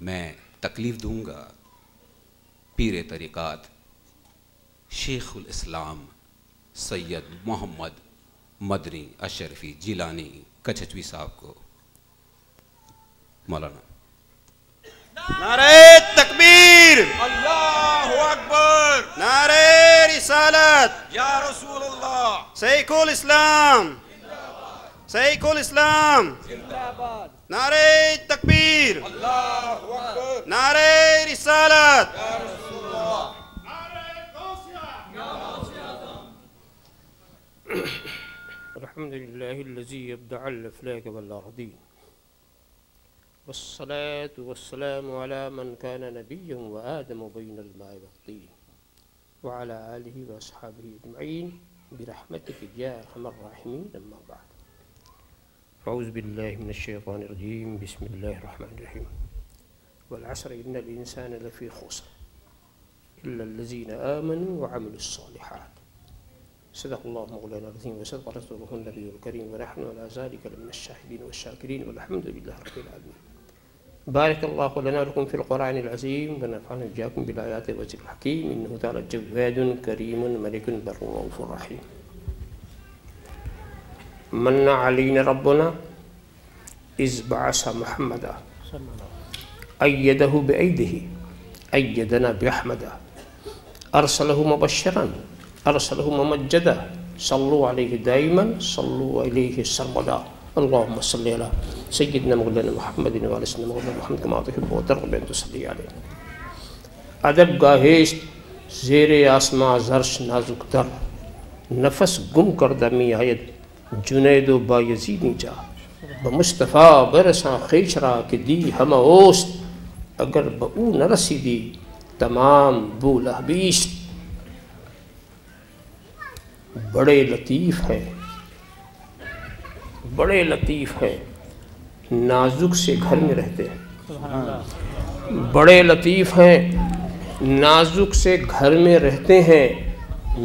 میں تکلیف دوں گا پیر طریقات شیخ الاسلام سید محمد مدنی اشرفی جیلانی کچھچوی صاحب کو. مولانا. نعرہ تکبیر، اللہ اکبر، نعرہ رسالت، یا رسول اللہ، شیخ الاسلام، شیخ الاسلام، نعرہ تکبیر، اللہ اکبر، نعرہ رسالت. الحمد لله الذي يبدع الأفلاك والأرضين والصلاة والسلام على من كان نبيا وآدم بين الماء والطين وعلى آله وأصحابه أجمعين برحمتك يا أرحم الراحمين. أما بعد، أعوذ بالله من الشيطان الرجيم. بسم الله الرحمن الرحيم. والعصر إن الإنسان لفي خسر إلا الذين آمنوا وعملوا الصالحات. صدق الله مولانا العظيم وصدق رسوله النبي الكريم ونحن على ذلك لمن الشاهدين والشاكرين والحمد لله رب العالمين. بارك الله لنا ولكم في القرآن العظيم ونفعنا وإياكم بالآيات والذكر الحكيم إنه تعالى جواد كريم ملك بر رؤوف رحيم. من علينا ربنا إذ بعث محمدا أيده بأيده أيدنا بأحمدا أرسله مبشرا أرسله ممجدا صلوا عليه دائما صلوا عليه سرمدا. اللهم صل على سيدنا مولانا محمد وعلى سيدنا مولانا محمد كما تحب وترغب أن تصلي عليه. ادب گاہیش زیر آسماں زرش نازک در نفس گم کردہ می آید جنید و بایزیدی جا بمصطفیٰ برساں خیش را کہ دی ہم اوست اگر بہو نہ رسیدی تمام بو لہبیست. بڑے لطیف ہیں، بڑے لطیف ہیں، نازک سے گھر میں رہتے ہیں. بڑے لطیف ہیں، نازک سے گھر میں رہتے ہیں،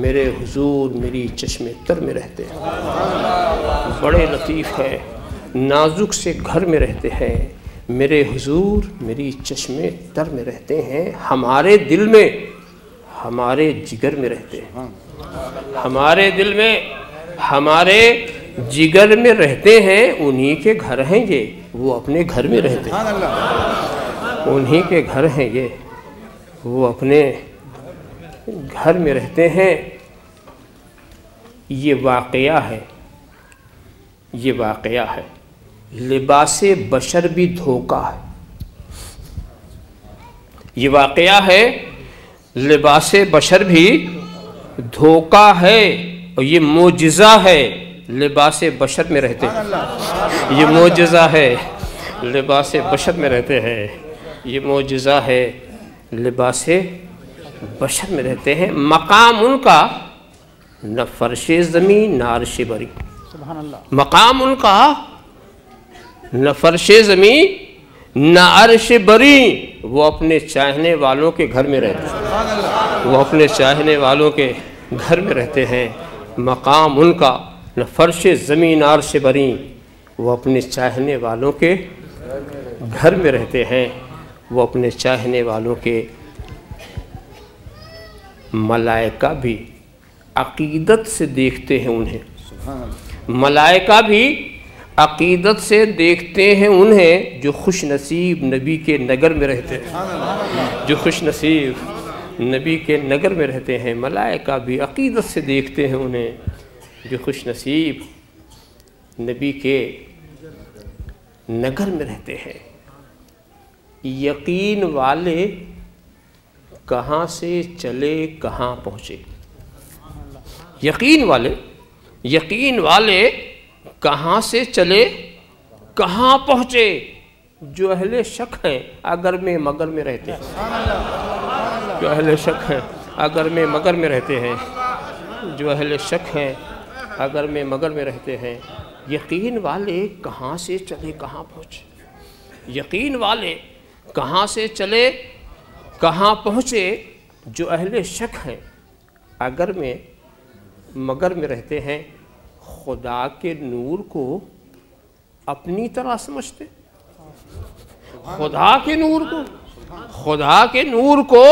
میرے حضور میری چشم تر میں رہتے ہیں. بڑے لطیف ہیں، نازک سے گھر میں رہتے ہیں، میرے حضور میری چشم تر میں رہتے ہیں. ہمارے دل میں ہمارے جگر میں رہتے ہیں، ہمارے دل میں ہمارے جگر میں رہتے ہیں. انہی کے گھر ہیں یہ، وہ اپنے گھر میں رہتے ہیں. انہی کے گھر ہیں یہ، وہ اپنے گھر میں رہتے ہیں. یہ واقعہ ہے، یہ واقعہ ہے. لباس بشر بھی دھوکہ ہے. یہ واقعہ ہے، لباس بشر بھی دھوکہ ہے. اور یہ معجزہ ہے، لباس بشر میں رہتے ہیں. یہ معجزہ ہے، لباس بشر میں رہتے ہیں. یہ معجزہ ہے، لباس بشر میں رہتے ہیں. مقام ان کا نہ فرش زمین نہ عرش بری. مقام ان کا نہ فرش زمین نہ عرش بری. وہ اپنے چاہنے والوں کے گھر میں رہتے ہیں، وہ اپنے چاہنے والوں کے گھر میں رہتے ہیں. مقام ان کا نہ فرش زمین عرش بری. وہ اپنے چاہنے والوں کے گھر میں رہتے ہیں، وہ اپنے چاہنے والوں کے. ملائکہ بھی عقیدت سے دیکھتے ہیں انہیں. ملائکہ بھی عقیدت سے دیکھتے ہیں انہیں جو خوش نصیب نبی کے نگر میں رہتے ہیں. جو خوش نصیب نبی کے نگر میں رہتے ہیں. ملائکہ بھی عقیدت سے دیکھتے ہیں انہیں جو خوش نصیب نبی کے نگر میں رہتے ہیں. یقین والے کہاں سے چلے کہاں پہنچے. یقین والے کہاں سے چلے کہاں پہنچے. جو اہل شک ہیں اگر میں مگر میں رہتے ہیں. جو اہل شک ہیں اگر میں مگر میں رہتے ہیں. جو اہل شک ہیں اگر میں مگر میں رہتے ہیں. یقین والے کہاں سے چلے کہاں پہنچے. یقین والے کہاں سے چلے کہاں پہنچے. جو اہل شک ہیں اگر میں مگر میں رہتے ہیں. خدا کے نور کو اپنی طرح سمجھتے. خدا کے نور کو، خدا کے نور کو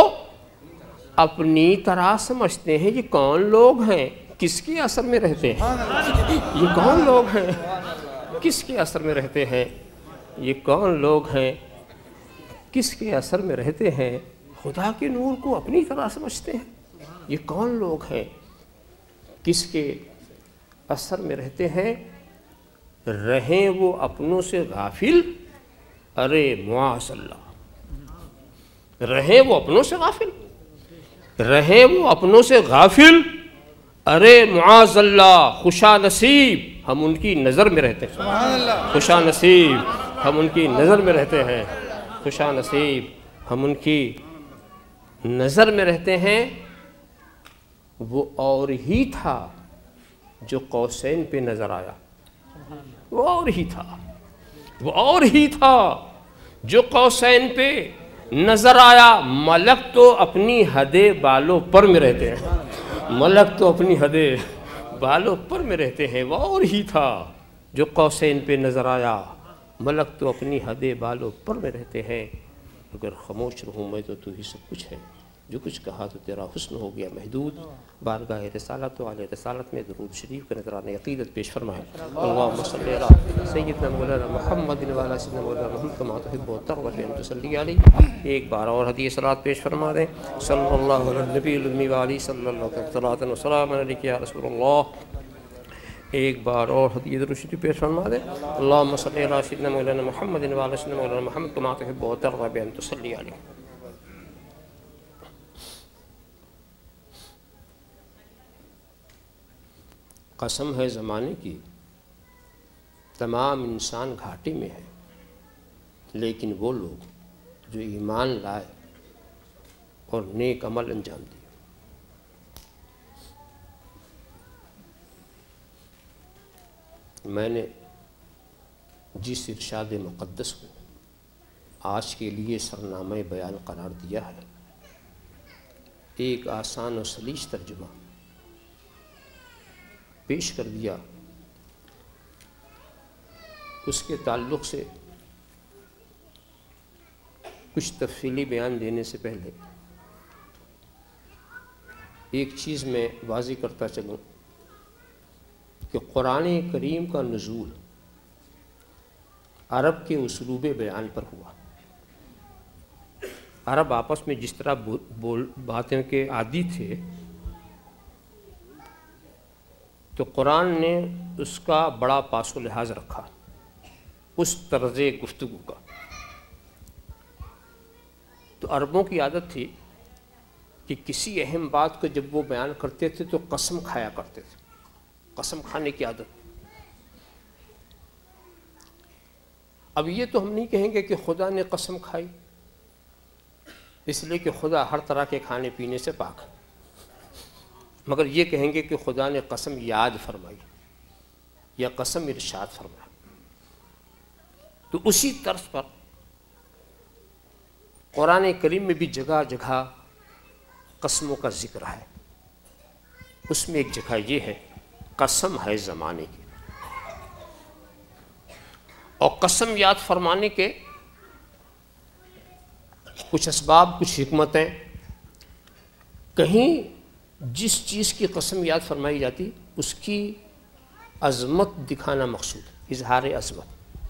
اپنی طرح سمجھتے ہیں. یہ کون لوگ ہیں؟ کس کے اثر میں رہتے ہیں؟ یہ کون لوگ ہیں؟ کس کے اثر میں رہتے ہیں؟ یہ کون لوگ ہیں؟ کس کے اثر میں رہتے ہیں؟ خدا کے نور کو اپنی طرح سمجھتے ہیں. یہ کون لوگ ہیں؟ کس کے اثر میں رہتے ہیں؟ رہیں وہ اپنوں سے غافل، ارے معاذ اللہ. رہیں وہ اپنوں سے غافل، رہیں وہ اپنوں سے غافل، ارے معاذ اللہ. خوشا نصیب ہم ان کی نظر میں رہتے ہیں. خوشا نصیب ہم ان کی نظر میں رہتے ہیں. خوشا نصیب ہم ان کی نظر میں رہتے ہیں. وہ اور ہی تھا جو قوسین پہ نظر آیا. وہ اور ہی تھا، وہ اور ہی تھا جو قوسین پہ نظر آیا. ملک تو اپنی حدے بالوں پر میں رہتے ہیں. ملک تو اپنی حدے بالوں پر میں رہتے ہیں. وہ اور ہی تھا جو قوسین پہ نظر آیا. ملک تو اپنی حدے بالوں پر میں رہتے ہیں. اگر خاموش رہوں میں تو ہی سب کچھ ہے. جو کچھ کہا تو تیرا حسن ہو گیا محدود. بارگاہ رسالت و علیہ رسالت میں درود شریف کا نظرانہ عقیدت پیش فرمائے. اللہم صلی علی سیدنا مولانا محمد وعلی سیدنا مولانا محمد کما تحب و ترضى ان تصلی علیہ. ایک بار اور ہدیہ صلوات پیش فرما دیں. صلی اللہ علی النبی الامی وعلی صلی اللہ علیہ وسلم علیک یا رسول اللہ. ایک بار اور ہدیہ درود شریف پیش فرما دیں. اللہم صلی علی سیدنا مولانا محمد وعلی سیدنا مولانا محمد کما تحب و ترضى ان تصلی علیہ. قسم ہے زمانے کی تمام انسان گھاٹے میں ہے، لیکن وہ لوگ جو ایمان لائے اور نیک عمل انجام دیے. میں نے جس ارشاد مقدس کو آج کے لیے سرنامہ بیان قرار دیا ہے، ایک آسان و سلیس ترجمہ پیش کر دیا. اس کے تعلق سے کچھ تفصیلی بیان دینے سے پہلے ایک چیز میں واضح کرتا چلوں کہ قرآن کریم کا نزول عرب کے اسلوب بیان پر ہوا. عرب آپس میں جس طرح باتیں کے عادی تھے، تو قرآن نے اس کا بڑا پاس و لحاظ رکھا اس طرز گفتگو کا. تو عربوں کی عادت تھی کہ کسی اہم بات کو جب وہ بیان کرتے تھے تو قسم کھایا کرتے تھے. قسم کھانے کی عادت. اب یہ تو ہم نہیں کہیں گے کہ خدا نے قسم کھائی، اس لیے کہ خدا ہر طرح کے کھانے پینے سے پاک ہے، مگر یہ کہیں گے کہ خدا نے قسم یاد فرمائی یا قسم ارشاد فرمایا. تو اسی طرز پر قرآن کریم میں بھی جگہ جگہ قسموں کا ذکر ہے. اس میں ایک جگہ یہ ہے قسم ہے زمانے کی. اور قسم یاد فرمانے کے کچھ اسباب، کچھ حکمتیں. کہیں جس چیز کی قسم یاد فرمائی جاتی اس کی عظمت دکھانا مقصود، اظہار عظمت.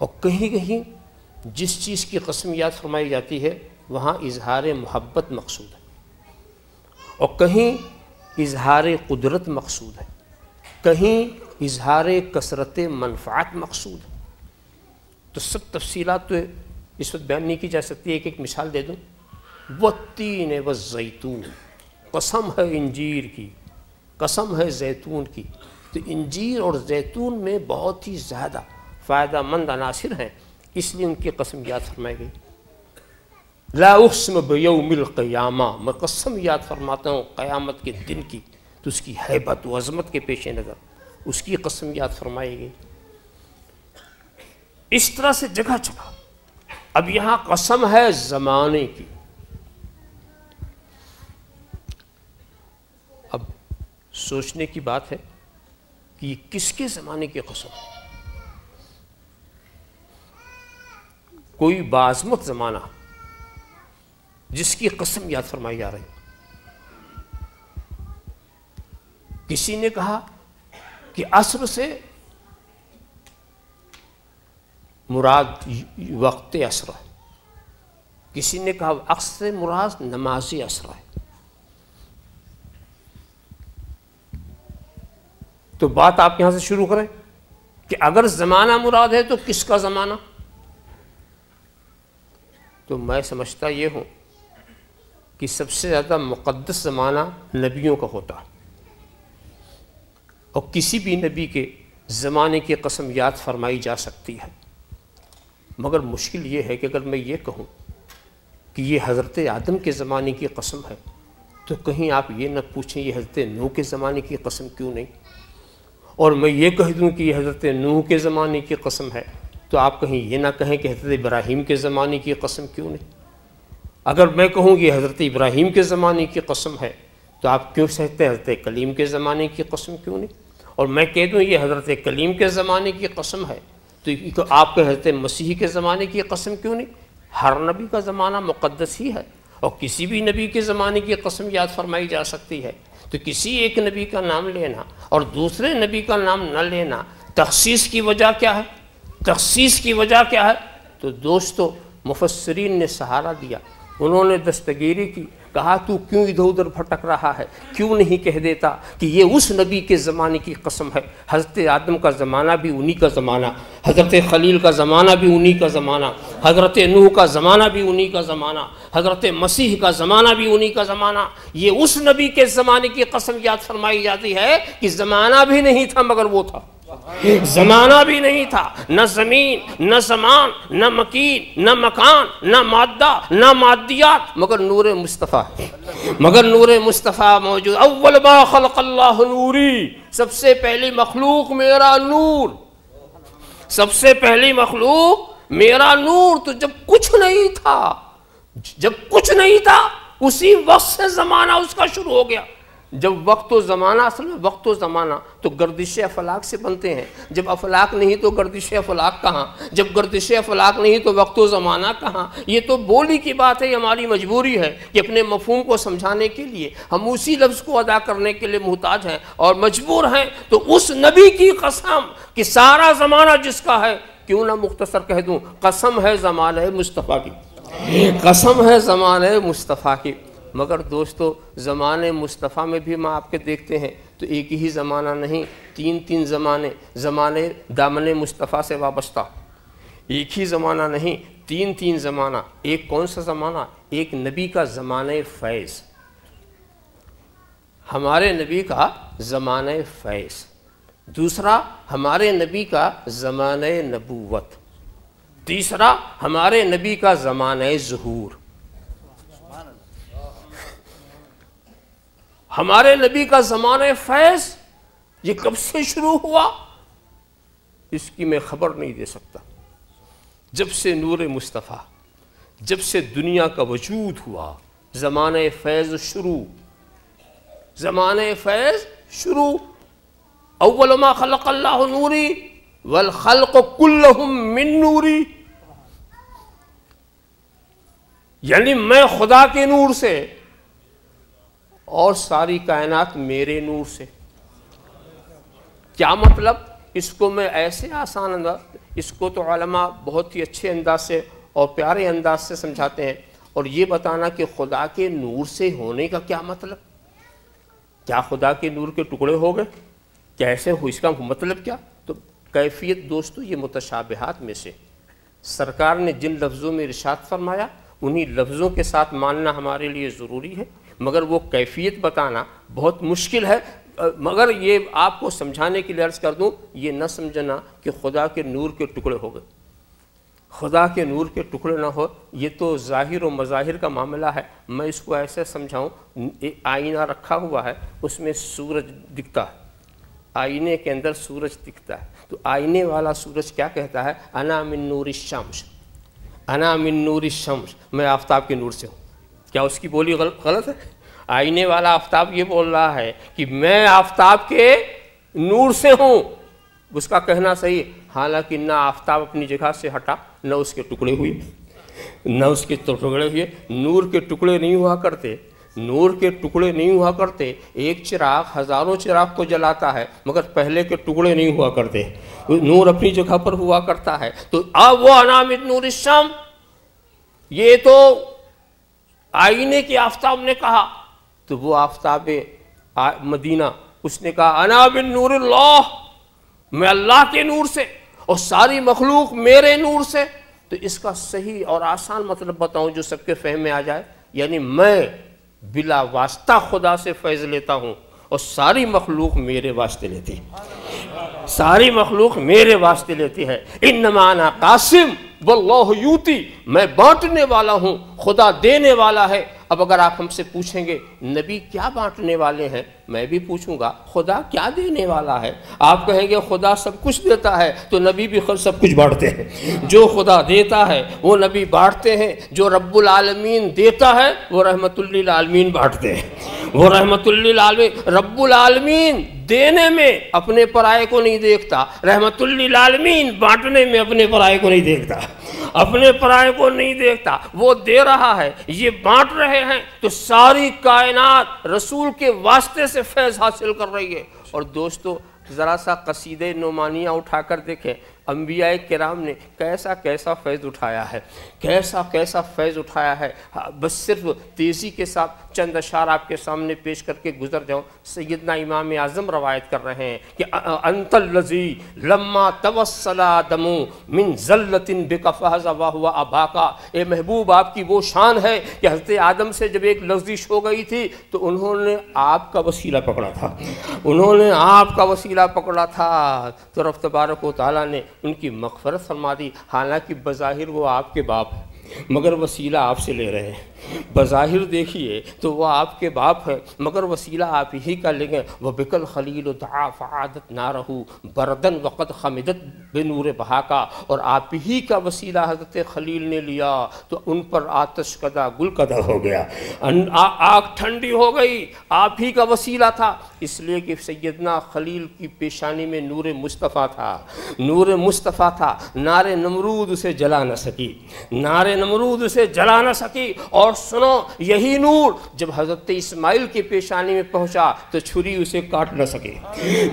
اور کہیں کہیں جس چیز کی قسم یاد فرمائی جاتی ہے وہاں اظہار محبت مقصود ہے. اور کہیں اظہار قدرت مقصود ہے، کہیں اظہار کثرت منفعت مقصود ہے. تو سب تفصیلات تو اس وقت بیان نہیں کی جا سکتی. ایک ایک مثال دے دوں. والتین والزیتون، قسم ہے انجیر کی، قسم ہے زیتون کی. تو انجیر اور زیتون میں بہت ہی زیادہ فائدہ مند عناصر ہیں، اس لیے ان کی قسم یاد فرمائی گئی. لا اقسم بیوم القیامہ، میں قسم یاد فرماتا ہوں قیامت کے دن کی. تو اس کی ہیبت و عظمت کے پیش نظر اس کی قسم یاد فرمائی گئی. اس طرح سے جگہ جگہ. اب یہاں قسم ہے زمانے کی. اب سوچنے کی بات ہے کہ یہ کس کے زمانے کی قسم؟ کوئی بعظمت زمانہ جس کی قسم یاد فرمائی جا رہی. کسی نے کہا کہ عصر سے مراد وقت عصر ہے، کسی نے کہا عصر سے مراد نماز عصر ہے. تو بات آپ یہاں سے شروع کریں کہ اگر زمانہ مراد ہے تو کس کا زمانہ؟ تو میں سمجھتا یہ ہوں کہ سب سے زیادہ مقدس زمانہ نبیوں کا ہوتا ہے، اور کسی بھی نبی کے زمانے کی قسم یاد فرمائی جا سکتی ہے. مگر مشکل یہ ہے کہ اگر میں یہ کہوں کہ یہ حضرت آدم کے زمانے کی قسم ہے تو کہیں آپ یہ نہ پوچھیں یہ حضرت نوح کے زمانے کی قسم کیوں نہیں، اور میں یہ کہہ دوں کہ یہ حضرت نوح کے زمانے کی قسم ہے تو آپ کہیں یہ نہ کہیں کہ حضرت ابراہیم کے زمانے کی قسم کیوں نہیں. اگر میں کہوں کہ حضرت ابراہیم کے زمانے کی قسم ہے تو آپ کیوں کہتے ہیں حضرت کلیم کے زمانے کی قسم کیوں نہیں، اور میں کہہ دوں یہ حضرت کلیم کے زمانے کی قسم ہے تو آپ کے حضرت مسیح کے زمانے کی قسم کیوں نہیں. ہر نبی کا زمانہ مقدس ہی ہے، اور کسی بھی نبی کے زمانے کی قسم یاد فرمائی جا سکتی ہے. تو کسی ایک نبی کا نام لینا اور دوسرے نبی کا نام نہ لینا، تخصیص کی وجہ کیا ہے؟ تخصیص کی وجہ کیا ہے؟ تو دوستو مفسرین نے سہارا دیا، انہوں نے دستگیری کی، کہا تو کیوں ادھر ادھر بھٹک رہا ہے، کیوں نہیں کہہ دیتا کہ یہ اس نبی کے زمانے کی قسم ہے. حضرت آدم کا زمانہ بھی انہی کا زمانہ، حضرت خلیل کا زمانہ بھی انہی کا زمانہ، حضرت نوح کا زمانہ بھی انہی کا زمانہ، حضرت مسیح کا زمانہ بھی انہی کا زمانہ. یہ اس نبی کے زمانے کی قسم یاد فرمائی جاتی ہے کہ زمانہ بھی نہیں تھا مگر وہ تھا. زمانہ بھی نہیں تھا، نہ زمین، نہ زمان، نہ مکین، نہ مکان، نہ مادہ، نہ مادیات، مگر نور مصطفیٰ ہے، مگر نور مصطفیٰ موجود. اول ما خلق اللہ نوری، سب سے پہلی مخلوق میرا نور، سب سے پہلی مخلوق میرا نور. تو جب کچھ نہیں تھا، جب کچھ نہیں تھا اسی وقت سے زمانہ اس کا شروع ہو گیا. جب وقت و زمانہ، اصل میں وقت و زمانہ تو گردش افلاک سے بنتے ہیں. جب افلاک نہیں تو گردش افلاک کہاں، جب گردش افلاک نہیں تو وقت و زمانہ کہاں. یہ تو بولی کی بات ہے، یہ ہماری مجبوری ہے کہ اپنے مفہوم کو سمجھانے کے لیے ہم اسی لفظ کو ادا کرنے کے لیے محتاج ہیں اور مجبور ہیں. تو اس نبی کی قسم کہ سارا زمانہ جس کا ہے، کیوں نہ مختصر کہہ دوں قسم ہے زمانہ مصطفیٰ کی، قسم ہے زمانہ مصطفیٰ کی. مگر دوستو زمانے مصطفیٰ میں بھی ہم آپ کے دیکھتے ہیں تو ایک ہی زمانہ نہیں، تین زمانے دامن مصطفیٰ سے وابستہ. ایک ہی زمانہ نہیں، تین زمانہ. ایک کون سا زمانہ؟ ایک نبی کا زمانہ فیض، ہمارے نبی کا زمانہ فیض. دوسرا ہمارے نبی کا زمانہ نبوت. تیسرا ہمارے نبی کا زمانہ ظہور. ہمارے نبی کا زمانہ فیض یہ کب سے شروع ہوا اس کی میں خبر نہیں دے سکتا. جب سے نور مصطفیٰ، جب سے دنیا کا وجود ہوا، زمانہ فیض شروع، زمانہ فیض شروع. اول ما خلق اللہ نوری والخلق کلہم من نوری، یعنی میں خدا کے نور سے اور ساری کائنات میرے نور سے. کیا مطلب؟ اس کو میں ایسے آسان انداز، اس کو تو علماء بہت ہی اچھے انداز سے اور پیارے انداز سے سمجھاتے ہیں. اور یہ بتانا کہ خدا کے نور سے ہونے کا کیا مطلب؟ کیا خدا کے نور کے ٹکڑے ہو گئے؟ کیسے ہو؟ اس کا مطلب کیا؟ تو کیفیت دوستو یہ متشابہات میں سے سرکار نے جن لفظوں میں ارشاد فرمایا انہی لفظوں کے ساتھ ماننا ہمارے لیے ضروری ہے، مگر وہ کیفیت بتانا بہت مشکل ہے. مگر یہ آپ کو سمجھانے کے لیے عرض کر دوں، یہ نہ سمجھنا کہ خدا کے نور کے ٹکڑے ہو گئے. خدا کے نور کے ٹکڑے نہ ہو، یہ تو ظاہر و مظاہر کا معاملہ ہے. میں اس کو ایسے سمجھاؤں، آئینہ رکھا ہوا ہے، اس میں سورج دکھتا ہے، آئینے کے اندر سورج دکھتا ہے. تو آئینے والا سورج کیا کہتا ہے؟ انا من نور الشمس، انا من نور الشمس، میں آفتاب کے نور سے ہوں. کیا اس کی بولی غلط ہے؟ آئینے والا آفتاب یہ بول رہا ہے کہ میں آفتاب کے نور سے ہوں. اس کا کہنا صحیح ہے، حالانکہ نہ آفتاب اپنی جگہ سے ہٹا، نہ اس کے ٹکڑے ہوئے، نہ اس کے ٹکڑے ہوئے، نور کے ٹکڑے نہیں ہوا کرتے، نور کے ٹکڑے نہیں ہوا کرتے، ایک چراغ ہزاروں چراغ کو جلاتا ہے مگر پہلے کے ٹکڑے نہیں ہوا کرتے، نور اپنی جگہ پر ہوا کرتا ہے۔ تو اب وہ انامد نور الشام، یہ تو آئینے کے آفتاب نے کہا، تو وہ آفتاب مدینہ اس نے کہا انا من نور اللہ، میں اللہ کے نور سے اور ساری مخلوق میرے نور سے۔ تو اس کا صحیح اور آسان مطلب بتاؤں جو سب کے فہم میں آ جائے، یعنی میں بلا واسطہ خدا سے فیض لیتا ہوں اور ساری مخلوق میرے واسطے لیتی ہے، ساری مخلوق میرے واسطے لیتی ہے۔ انما انا قاسم واللہ یوتی، میں بانٹنے والا ہوں، خدا دینے والا ہے۔ اب اگر آپ ہم سے پوچھیں گے نبی کیا بانٹنے والے ہیں، میں بھی پوچھوں گا خدا کیا دینے والا ہے؟ آپ کہیں گے خدا سب کچھ دیتا ہے، تو نبی بھی خود سب کچھ بانٹتے ہیں۔ جو خدا دیتا ہے وہ نبی بانٹتے ہیں، جو رب العالمین دیتا ہے وہ رحمت للعالمین بانٹتے ہیں، وہ رحمت للعالمین۔ رب العالمین دینے میں اپنے پرائے کو نہیں دیکھتا، رحمت للعالمین بانٹنے میں اپنے پرائے کو نہیں دیکھتا، اپنے پرائے کو نہیں دیکھتا، وہ دے رہا ہے، یہ بانٹ رہے ہیں، تو ساری کائنات رسول کے واسطے سے فیض حاصل کر رہی ہے۔ اور دوستو ذرا سا قصیدہ نعمانیہ اٹھا کر دیکھیں، انبیاء کرام نے کیسا کیسا فیض اٹھایا ہے، کیسا کیسا فیض اٹھایا ہے۔ بس صرف تیزی کے ساتھ چند اشعار آپ کے سامنے پیش کر کے گزر جاؤں۔ سیدنا امام اعظم روایت کر رہے ہیں کہ انت الذی لما توسل آدم من ذلۃ بک فاز وهو اباکا، اے محبوب آپ کی وہ شان ہے کہ حضرت آدم سے جب ایک لغزش ہو گئی تھی تو انہوں نے آپ کا وسیلہ پکڑا تھا، انہوں نے آپ کا وسیلہ پکڑا تھا، تو رب تبارک و تعالیٰ نے ان کی مغفرت فرما دی۔ حالانکہ بظاہر وہ آپ کے باپ ہیں مگر وسیلہ آپ سے لے رہے ہیں، بظاہر دیکھیے تو وہ آپ کے باپ ہیں مگر وسیلہ آپ ہی کا لے گئے۔ وَبِكَ الْخَلِيلُ دَعَا فَعَادَتْ نَارَهُ بَرْدًا وَقَدْ خَمِدَتْ بِنُورِ بَهَاكَ، اور آپ ہی کا وسیلہ حضرت خلیل نے لیا تو ان پر آتش کدہ گل کدہ ہو گیا، آگ ٹھنڈی ہو گئی، آپ ہی کا وسیلہ تھا، اس لیے کہ سیدنا خلیل کی پیشانی میں نور مصطفیٰ تھا، نور مصطفیٰ تھا۔ نار نمرود اسے جلا نہ سکی، نار نمرود اسے جلا نہ سکی۔ اور سنو یہی نور جب حضرت اسماعیل کی پیشانی میں پہنچا تو چھری اسے کاٹ نہ سکے،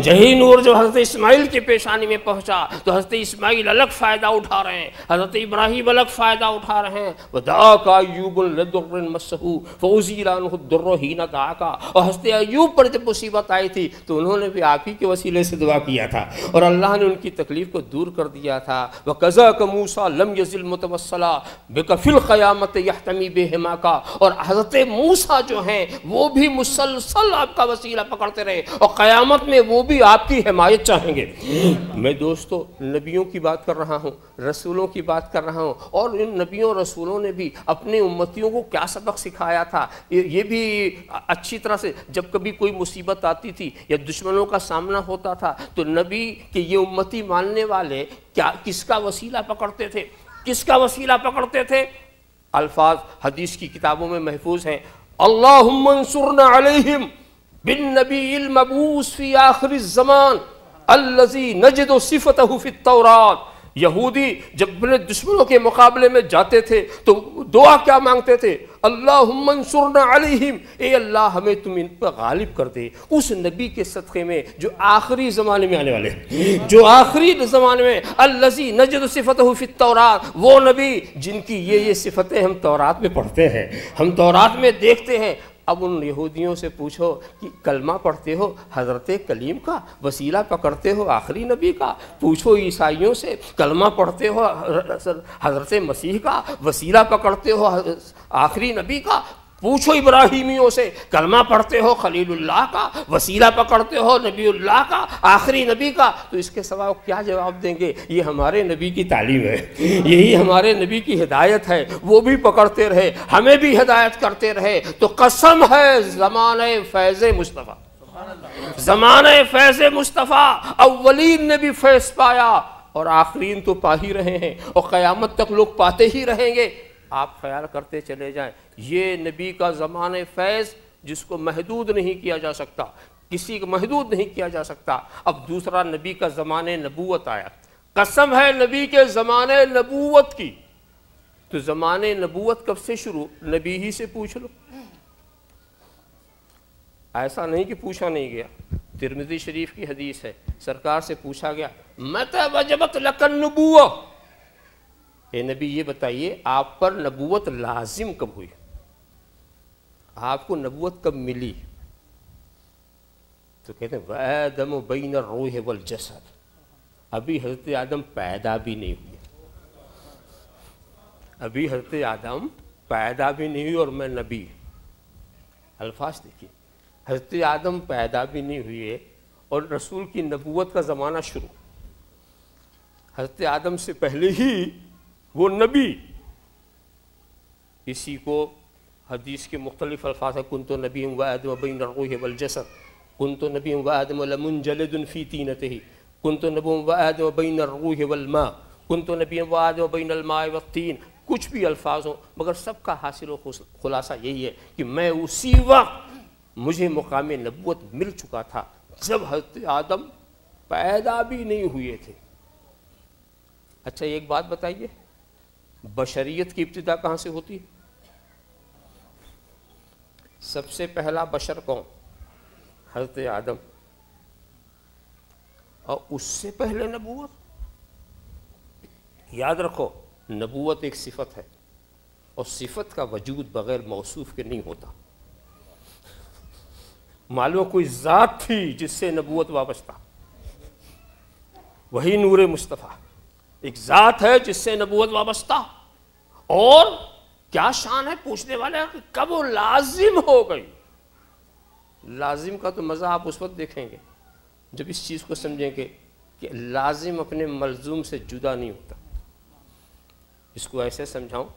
یہی نور جب حضرت اسماعیل کی پیشانی میں پہنچا تو حضرت اسماعیل الگ فائدہ اٹھا رہے ہیں، حضرت ابراہیم الگ فائدہ اٹھا رہے ہیں۔ وَدَعَاكَ أَيُّوبُ لِضُرٍّ مَسَّهُ فَأُزِيلَ عَنْهُ الضُّرُّ حِينَ دَعَاكَ، اور حضرت ایوب پر جب مصیبت آئی تھی تو انہوں نے بھی آپ ہی کے وسیلے سے دعا کیا تھا اور اللہ نے ان کی تکلیف کو دور کر دیا تھا۔ وَكَذَاكَ مُوسَىٰ لَمْ يَزِلْ مُتَوَسِّلًا بِكَ فِي الْقِيَامَةِ يَحْتَمِي بِهِمَاكَ، اور حضرت موسیٰ جو ہیں وہ بھی مسلسل آپ کا وسیلہ پکڑتے رہے اور قیامت میں وہ بھی آپ کی حمایت چاہیں گے۔ میں دوستو نبیوں کی بات کر رہا ہوں، رسولوں کی بات کر رہا ہوں، اور ان نبیوں رسولوں نے بھی اپنے امتیوں کو کیا سبق سکھایا تھا یہ بھی اچھی طرح سے۔ جب کبھی کوئی مصیبت آتی تھی یا دشمنوں کا سامنا ہوتا تھا تو نبی کہ یہ امتی ماننے والے کیا کس کا وسیلہ پکڑتے تھے، کس کا وسیلہ پکڑتے تھے؟ الفاظ حدیث کی کتابوں میں محفوظ ہیں، اللہم انصرنا علیہم بالنبی المبعوث فی آخر الزمان الذی نجد صفتہ فی التورات۔ یہودی جب اپنے دشمنوں کے مقابلے میں جاتے تھے تو دعا کیا مانگتے تھے؟ اللہم انصرنا علیہم، اے اللہ ہمیں تم ان پر غالب کر دے، اس نبی کے صدقے میں جو آخری زمانے میں آنے والے ہیں، جو آخری زمانے میں الذی نجد صفتہ فی التورات، وہ نبی جن کی یہ صفتیں ہم تورات میں پڑھتے ہیں، ہم تورات میں دیکھتے ہیں۔ اب ان یہودیوں سے پوچھو کہ کلمہ پڑھتے ہو حضرت کلیم کا، وسیلہ پکڑتے ہو آخری نبی کا؟ پوچھو عیسائیوں سے کلمہ پڑھتے ہو حضرت مسیح کا، وسیلہ پکڑتے ہو آخری نبی کا؟ پوچھو ابراہیمیوں سے کلمہ پڑھتے ہو خلیل اللہ کا، وسیلہ پکڑتے ہو نبی اللہ کا، آخری نبی کا؟ تو اس کے سوا کیا جواب دیں گے؟ یہ ہمارے نبی کی تعلیم ہے، یہی ہمارے نبی کی ہدایت ہے، وہ بھی پکڑتے رہے، ہمیں بھی ہدایت کرتے رہے۔ تو قسم ہے زمانہ فیض مصطفیٰ، زمانہ فیض مصطفیٰ، اولین نے بھی فیض پایا اور آخرین تو پا ہی رہے ہیں اور قیامت تک لوگ پاتے ہی رہیں گے۔ آپ خیال کرتے چلے جائیں، یہ نبی کا زمانہ فیض جس کو محدود نہیں کیا جا سکتا، کسی کو محدود نہیں کیا جا سکتا۔ اب دوسرا نبی کا زمانے نبوت آیا، قسم ہے نبی کے زمانے نبوت کی، تو زمانے نبوت کب سے شروع؟ نبی ہی سے پوچھ لو۔ ایسا نہیں کہ پوچھا نہیں گیا، ترمذی شریف کی حدیث ہے، سرکار سے پوچھا گیا متى وجبت لک النبوہ، اے نبی یہ بتائیے آپ پر نبوت لازم کب ہوئی، آپ کو نبوت کب ملی؟ تو کہتے ہیں وَآدَمُ بَيْنَ الرُّوحِ وَالْجَسَدِ، ابھی حضرت آدم پیدا بھی نہیں ہوئے، ابھی حضرت آدم پیدا بھی نہیں ہوئی اور میں نبی۔ الفاظ دیکھیے، حضرت آدم پیدا بھی نہیں ہوئے اور رسول کی نبوت کا زمانہ شروع، حضرت آدم سے پہلے ہی وہ نبی۔ اسی کو حدیث کے مختلف الفاظ ہیں، کنت نبی وآدم بین الروح والجسد، کنت نبی وآدم لمنجلد فی طینتہ، کنت نبی وآدم بین الروح والماء، کنت نبی وآدم بین الماء والطین، کچھ بھی الفاظ ہوں مگر سب کا حاصل و خلاصہ یہی ہے کہ میں اسی وقت مجھے مقام نبوت مل چکا تھا جب حضرت آدم پیدا بھی نہیں ہوئے تھے۔ اچھا ایک بات بتائیے، بشریت کی ابتدا کہاں سے ہوتی ہے؟ سب سے پہلا بشر کون؟ حضرت آدم، اور اس سے پہلے نبوت۔ یاد رکھو نبوت ایک صفت ہے اور صفت کا وجود بغیر موصوف کے نہیں ہوتا۔ معلوم کوئی ذات تھی جس سے نبوت وابستہ، وہی نور مصطفیٰ، ایک ذات ہے جس سے نبوت وابستہ، اور کیا شان ہے پوچھنے والے کہ کب وہ لازم ہو گئی۔ لازم کا تو مزہ آپ اس وقت دیکھیں گے جب اس چیز کو سمجھیں گے کہ لازم اپنے ملزوم سے جدا نہیں ہوتا۔ اس کو ایسے سمجھاؤں،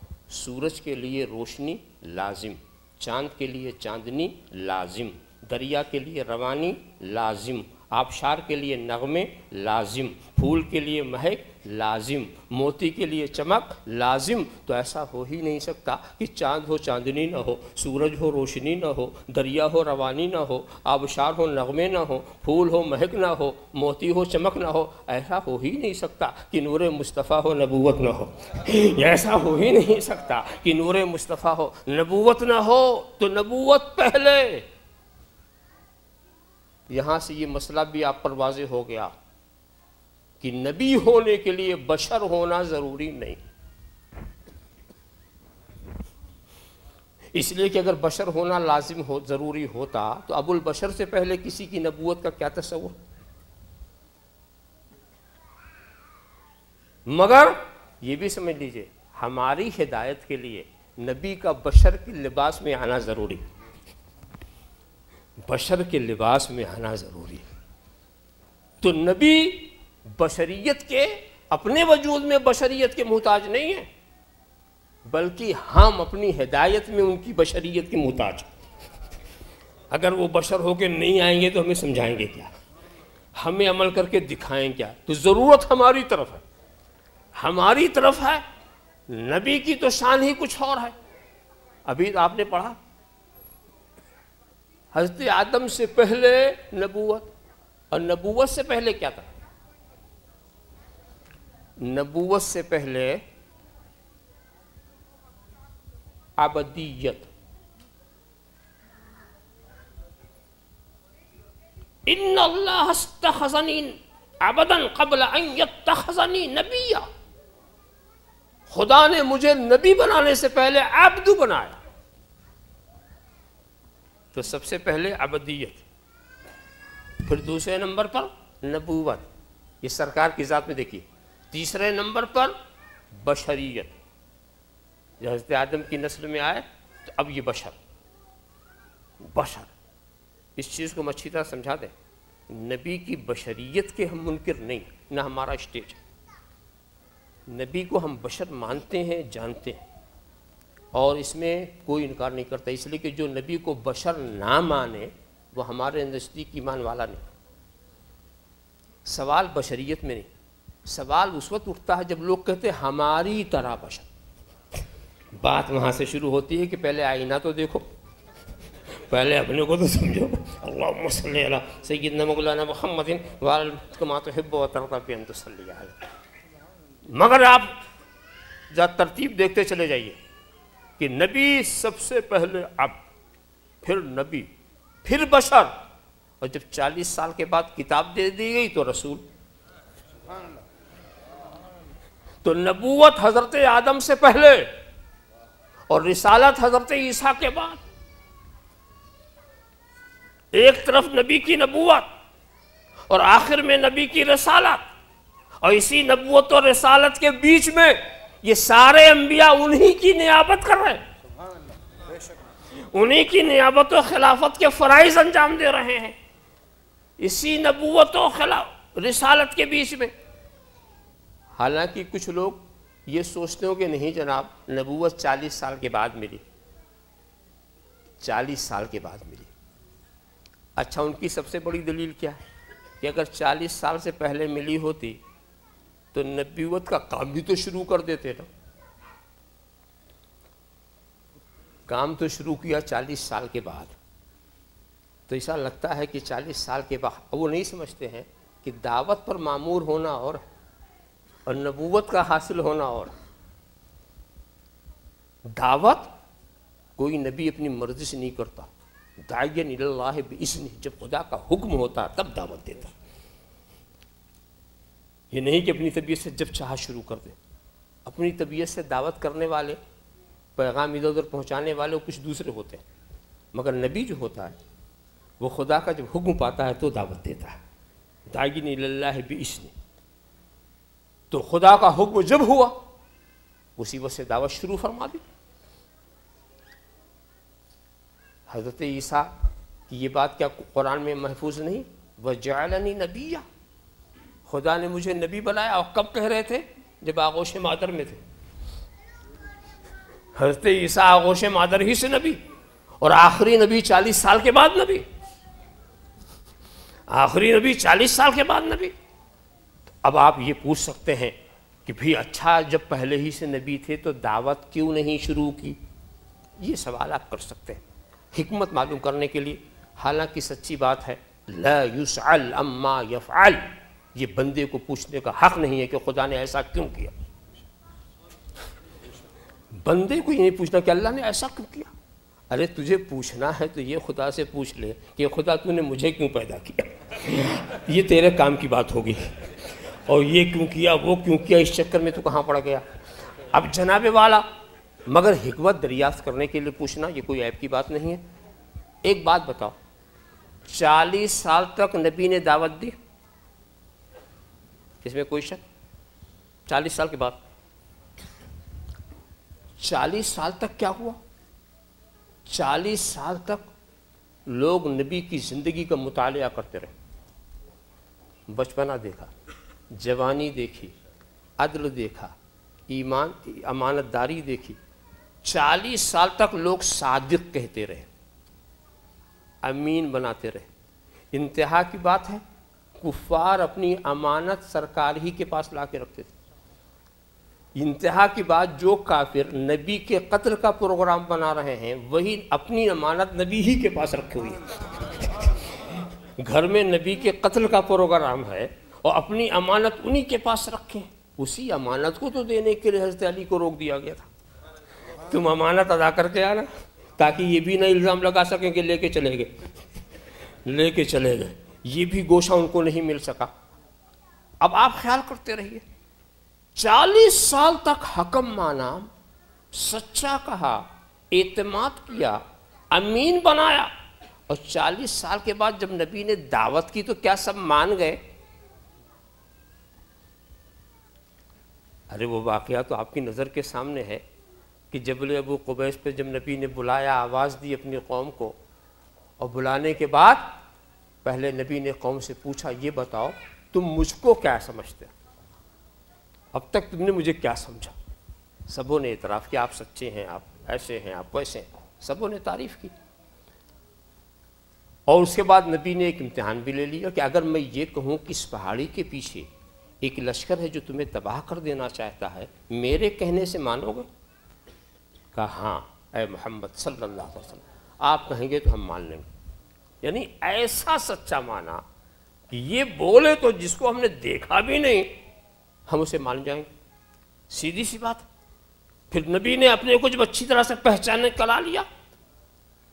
سورج کے لیے روشنی لازم، چاند کے لیے چاندنی لازم، دریا کے لیے روانی لازم، آبشار کے لیے نغمے لازم، پھول کے لیے مہک لازم، موتی کے لیے چمک لازم۔ تو ایسا ہو ہی نہیں سکتا کہ چاند ہو چاندنی نہ ہو، سورج ہو روشنی نہ ہو، دریا ہو روانی نہ ہو، آبشار ہو نغمے نہ ہو، پھول ہو مہک نہ ہو، موتی ہو چمک نہ ہو۔ ایسا ہو ہی نہیں سکتا کہ نور مصطفیٰ ہو نبوت نہ ہو، ایسا ہو ہی نہیں سکتا کہ نور مصطفیٰ ہو نبوت نہ ہو۔ تو نبوت پہلے، یہاں سے یہ مسئلہ بھی آپ پر واضح ہو گیا کہ نبی ہونے کے لیے بشر ہونا ضروری نہیں، اس لیے کہ اگر بشر ہونا لازم ہو ضروری ہوتا تو ابو البشر سے پہلے کسی کی نبوت کا کیا تصور۔ مگر یہ بھی سمجھ لیجئے ہماری ہدایت کے لیے نبی کا بشر کے لباس میں آنا ضروری، بشر کے لباس میں آنا ضروری۔ تو نبی بشریت کے اپنے وجود میں بشریت کے محتاج نہیں ہیں، بلکہ ہم اپنی ہدایت میں ان کی بشریت کے محتاج۔ اگر وہ بشر ہو کے نہیں آئیں گے تو ہمیں سمجھائیں گے کیا، ہمیں عمل کر کے دکھائیں کیا؟ تو ضرورت ہماری طرف ہے، ہماری طرف ہے۔ نبی کی تو شان ہی کچھ اور ہے۔ ابھی آپ نے پڑھا حضرت آدم سے پہلے نبوت، اور نبوت سے پہلے کیا تھا؟ نبوت سے پہلے ابدیت۔ ان اللہ استخذنی عبدا قبل ان یتخذنی نبیا، خدا نے مجھے نبی بنانے سے پہلے عبد بنایا۔ تو سب سے پہلے ابدیت، پھر دوسرے نمبر پر نبوت، یہ سرکار کی ذات میں دیکھیے۔ تیسرے نمبر پر بشریت، جب حضرت آدم کی نسل میں آئے تو اب یہ بشر۔ اس چیز کو ہم اچھی طرح سمجھا دیں، نبی کی بشریت کے ہم منکر نہیں، نہ ہمارا اسٹیج۔ نبی کو ہم بشر مانتے ہیں، جانتے ہیں، اور اس میں کوئی انکار نہیں کرتا، اس لیے کہ جو نبی کو بشر نہ مانے وہ ہمارے نزدیک ایمان والا نہیں۔ سوال بشریت میں نہیں، سوال اس وقت اٹھتا ہے جب لوگ کہتے ہیں ہماری طرح بشر۔ بات وہاں سے شروع ہوتی ہے کہ پہلے آئینہ تو دیکھو، پہلے اپنے کو تو سمجھو. اللہم صلی علی سیدنا مولانا محمد وعلی کما تحب و ترضی بی ان تصلی علیہ. مگر آپ ترتیب دیکھتے چلے جائیے کہ نبی سب سے پہلے عبد، پھر نبی، پھر بشر، اور جب 40 سال کے بعد کتاب دے دی گئی تو رسول. تو نبوت حضرت آدم سے پہلے اور رسالت حضرت عیسیٰ کے بعد. ایک طرف نبی کی نبوت اور آخر میں نبی کی رسالت، اور اسی نبوت اور رسالت کے بیچ میں یہ سارے انبیاء انہی کی نیابت کر رہے ہیں، انہی کی نیابت و خلافت کے فرائض انجام دے رہے ہیں اسی نبوت و رسالت کے بیچ میں. حالانکہ کچھ لوگ یہ سوچتے ہو کہ نہیں جناب نبوت 40 سال کے بعد ملی، 40 سال کے بعد ملی. اچھا ان کی سب سے بڑی دلیل کیا ہے کہ اگر 40 سال سے پہلے ملی ہوتی تو نبوت کا کام بھی تو شروع کر دیتے نا. کام تو شروع کیا 40 سال کے بعد. تو ایسا لگتا ہے کہ 40 سال کے بعد وہ نہیں سمجھتے ہیں کہ دعوت پر مامور ہونا اور نبوت کا حاصل ہونا اور. دعوت کوئی نبی اپنی مرضی سے نہیں کرتا، داعین الی اللہ باذنہ، جب خدا کا حکم ہوتا تب دعوت دیتا. یہ نہیں کہ اپنی طبیعت سے جب چاہا شروع کر دے. اپنی طبیعت سے دعوت کرنے والے، پیغام ادھر ادھر پہنچانے والے کچھ دوسرے ہوتے ہیں، مگر نبی جو ہوتا ہے وہ خدا کا جب حکم پاتا ہے تو دعوت دیتا ہے. داعین الی اللہ باذنہ. تو خدا کا حکم جب ہوا اسی وقت سے دعوت شروع فرما دی. حضرت عیسیٰ کی یہ بات کیا قرآن میں محفوظ نہیں؟ وَجَعَلَنِي نَبِيًّا، خدا نے مجھے نبی بنایا. اور کب کہہ رہے تھے؟ جب آغوش مادر میں تھے. حضرت عیسیٰ آغوش مادر ہی سے نبی، اور آخری نبی 40 سال کے بعد نبی. آخری نبی 40 سال کے بعد نبی. اب آپ یہ پوچھ سکتے ہیں کہ بھی اچھا جب پہلے ہی سے نبی تھے تو دعوت کیوں نہیں شروع کی؟ یہ سوال آپ کر سکتے ہیں حکمت معلوم کرنے کے لیے. حالانکہ سچی بات ہے لا یسأل عما یفعل، یہ بندے کو پوچھنے کا حق نہیں ہے کہ خدا نے ایسا کیوں کیا. بندے کو یہ نہیں پوچھنا کہ اللہ نے ایسا کیوں کیا. ارے تجھے پوچھنا ہے تو یہ خدا سے پوچھ لے کہ خدا تو نے مجھے کیوں پیدا کیا. یہ تیرے کام کی بات ہوگی. اور یہ کیوں کیا، وہ کیوں کیا، اس چکر میں تو کہاں پڑ گیا. اب جناب والا، مگر حکمت دریافت کرنے کے لیے پوچھنا یہ کوئی عیب کی بات نہیں ہے. ایک بات بتاؤ، 40 سال تک نبی نے دعوت دی، اس میں کوئی شک؟ 40 سال کے بعد 40 سال تک کیا ہوا؟ 40 سال تک لوگ نبی کی زندگی کا مطالعہ کرتے رہے. بچپنا دیکھا، جوانی دیکھی، عدل دیکھا، ایمان امانت داری دیکھی. 40 سال تک لوگ صادق کہتے رہے، امین بناتے رہے. انتہا کی بات ہے کفار اپنی امانت سرکار ہی کے پاس لا کے رکھتے تھے. انتہا کی بات جو کافر نبی کے قتل کا پروگرام بنا رہے ہیں وہی اپنی امانت نبی ہی کے پاس رکھے ہوئی ہے. گھر میں نبی کے قتل کا پروگرام ہے اور اپنی امانت انہی کے پاس رکھیں. اسی امانت کو تو دینے کے لیے حضرت علی کو روک دیا گیا تھا. تم امانت ادا کر کے آنا تاکہ یہ بھی نہ الزام لگا سکیں کہ لے کے چلے گئے. یہ بھی گوشہ ان کو نہیں مل سکا. اب آپ خیال کرتے رہیے، 40 سال تک حکم مانا، سچا کہا، اعتماد کیا، امین بنایا، اور 40 سال کے بعد جب نبی نے دعوت کی تو کیا سب مان گئے؟ ارے وہ واقعہ تو آپ کی نظر کے سامنے ہے کہ جبل ابو قبیس پہ جب نبی نے بلایا، آواز دی اپنی قوم کو، اور بلانے کے بعد پہلے نبی نے قوم سے پوچھا یہ بتاؤ تم مجھ کو کیا سمجھتے؟ اب تک تم نے مجھے کیا سمجھا؟ سبوں نے اعتراف کیا آپ سچے ہیں، آپ ایسے ہیں، آپ ویسے ہیں. سبوں نے تعریف کی. اور اس کے بعد نبی نے ایک امتحان بھی لے لیا کہ اگر میں یہ کہوں کہ اس پہاڑی کے پیچھے ایک لشکر ہے جو تمہیں تباہ کر دینا چاہتا ہے، میرے کہنے سے مانو گے؟ کہا ہاں اے محمد صلی اللہ علیہ وسلم. آپ کہیں گے تو ہم مان لیں گے. یعنی ایسا سچا مانا کہ یہ بولے تو جس کو ہم نے دیکھا بھی نہیں ہم اسے مان جائیں گے. سیدھی سی بات. پھر نبی نے اپنے کو جب اچھی طرح سے پہچاننے کرا لیا,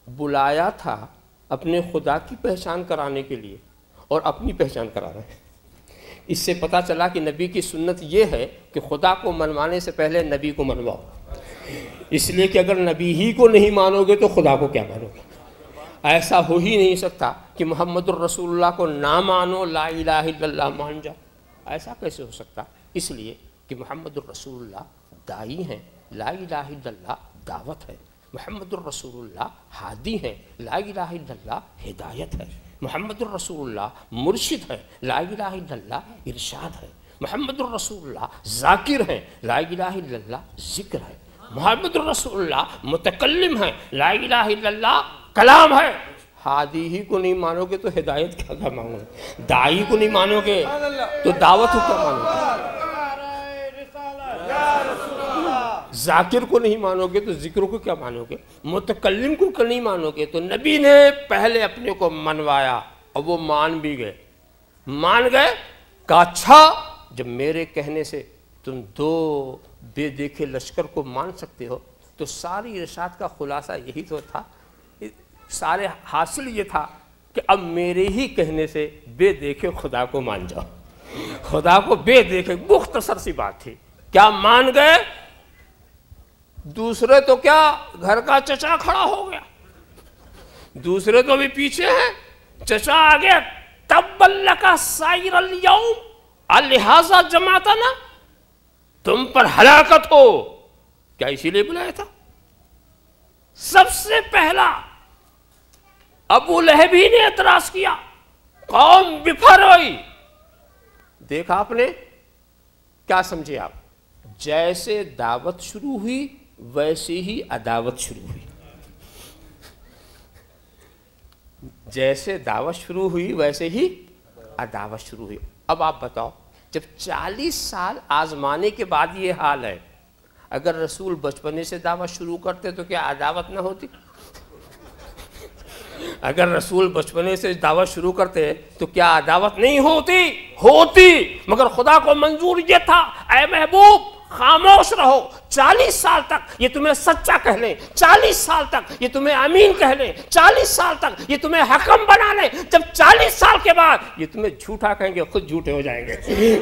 بلایا تھا اپنے خدا کی پہچان کرانے کے لیے اور اپنی پہچان کرا رہے ہیں. اس سے پتہ چلا کہ نبی کی سنت یہ ہے کہ خدا کو منوانے سے پہلے نبی کو منواؤ. اس لیے کہ اگر نبی ہی کو نہیں مانو گے تو خدا کو کیا مانو گے؟ ایسا ہو ہی نہیں سکتا کہ محمد الرسول اللہ کو نہ مانو لا الہ الا اللہ مان جاؤ. ایسا کیسے ہو سکتا؟ اس لیے کہ محمد الرسول اللہ دائی ہیں, لا الہ الا اللہ دعوت ہے. محمد الرسول اللہ ہادی ہیں, لا الہ الا اللہ ہدایت ہے. محمد الرسول اللہ مرشد ہے, لا الہ الا اللہ ارشاد ہے. محمد الرسول اللہ ذاکر ہیں, لا الہ الا اللہ ذکر ہے. محمد الرسول اللہ متکلم ہیں, لا الہ الا اللہ کلام ہے. ہادی ہی کو نہیں مانو گے تو ہدایت کیا مانگو گے؟ دائی کو نہیں مانو گے تو دعوت کو کیا مانو گے؟ ذاکر کو نہیں مانو گے تو ذکر کو کیا مانو گے؟ متکلم کو نہیں مانو گے. تو نبی نے پہلے اپنے کو منوایا اور وہ مان بھی گئے. مان گئے کہا اچھا جب میرے کہنے سے تم دو بے دیکھے لشکر کو مان سکتے ہو تو ساری ارشاد کا خلاصہ یہی تو تھا, سارے حاصل یہ تھا کہ اب میرے ہی کہنے سے بے دیکھے خدا کو مان جاؤ. خدا کو بے دیکھے مختصر سی بات تھی. کیا مان گئے؟ دوسرے تو کیا گھر کا چچا کھڑا ہو گیا, دوسرے تو بھی پیچھے ہیں. چچا آگے تبا لک سائر الیوم لہذا جماعتنا, تم پر ہلاکت ہو. کیا اسی لیے بلایا تھا؟ سب سے پہلا ابو لہب ہی نے اعتراض کیا, قوم بفر ہوئی. دیکھا آپ نے, کیا سمجھے آپ؟ جیسے دعوت شروع ہوئی ویسے ہی عداوت شروع ہوئی. جیسے دعوت شروع ہوئی ویسے ہی عداوت شروع ہوئی. اب آپ بتاؤ, جب 40 سال آزمانے کے بعد یہ حال ہے, اگر رسول بچپنے سے دعوت شروع کرتے تو کیا عداوت نہ ہوتی؟ اگر رسول بچپنے سے دعوت شروع کرتے تو کیا عداوت نہیں ہوتی. مگر خدا کو منظور یہ تھا, اے محبوب خاموش رہو, 40 سال تک یہ تمہیں سچا کہہ لیں, 40 سال تک یہ تمہیں امین کہہ لیں, 40 سال تک یہ تمہیں حکم بنا لیں. جب 40 سال کے بعد یہ تمہیں جھوٹا کہیں گے خود جھوٹے ہو جائیں گے.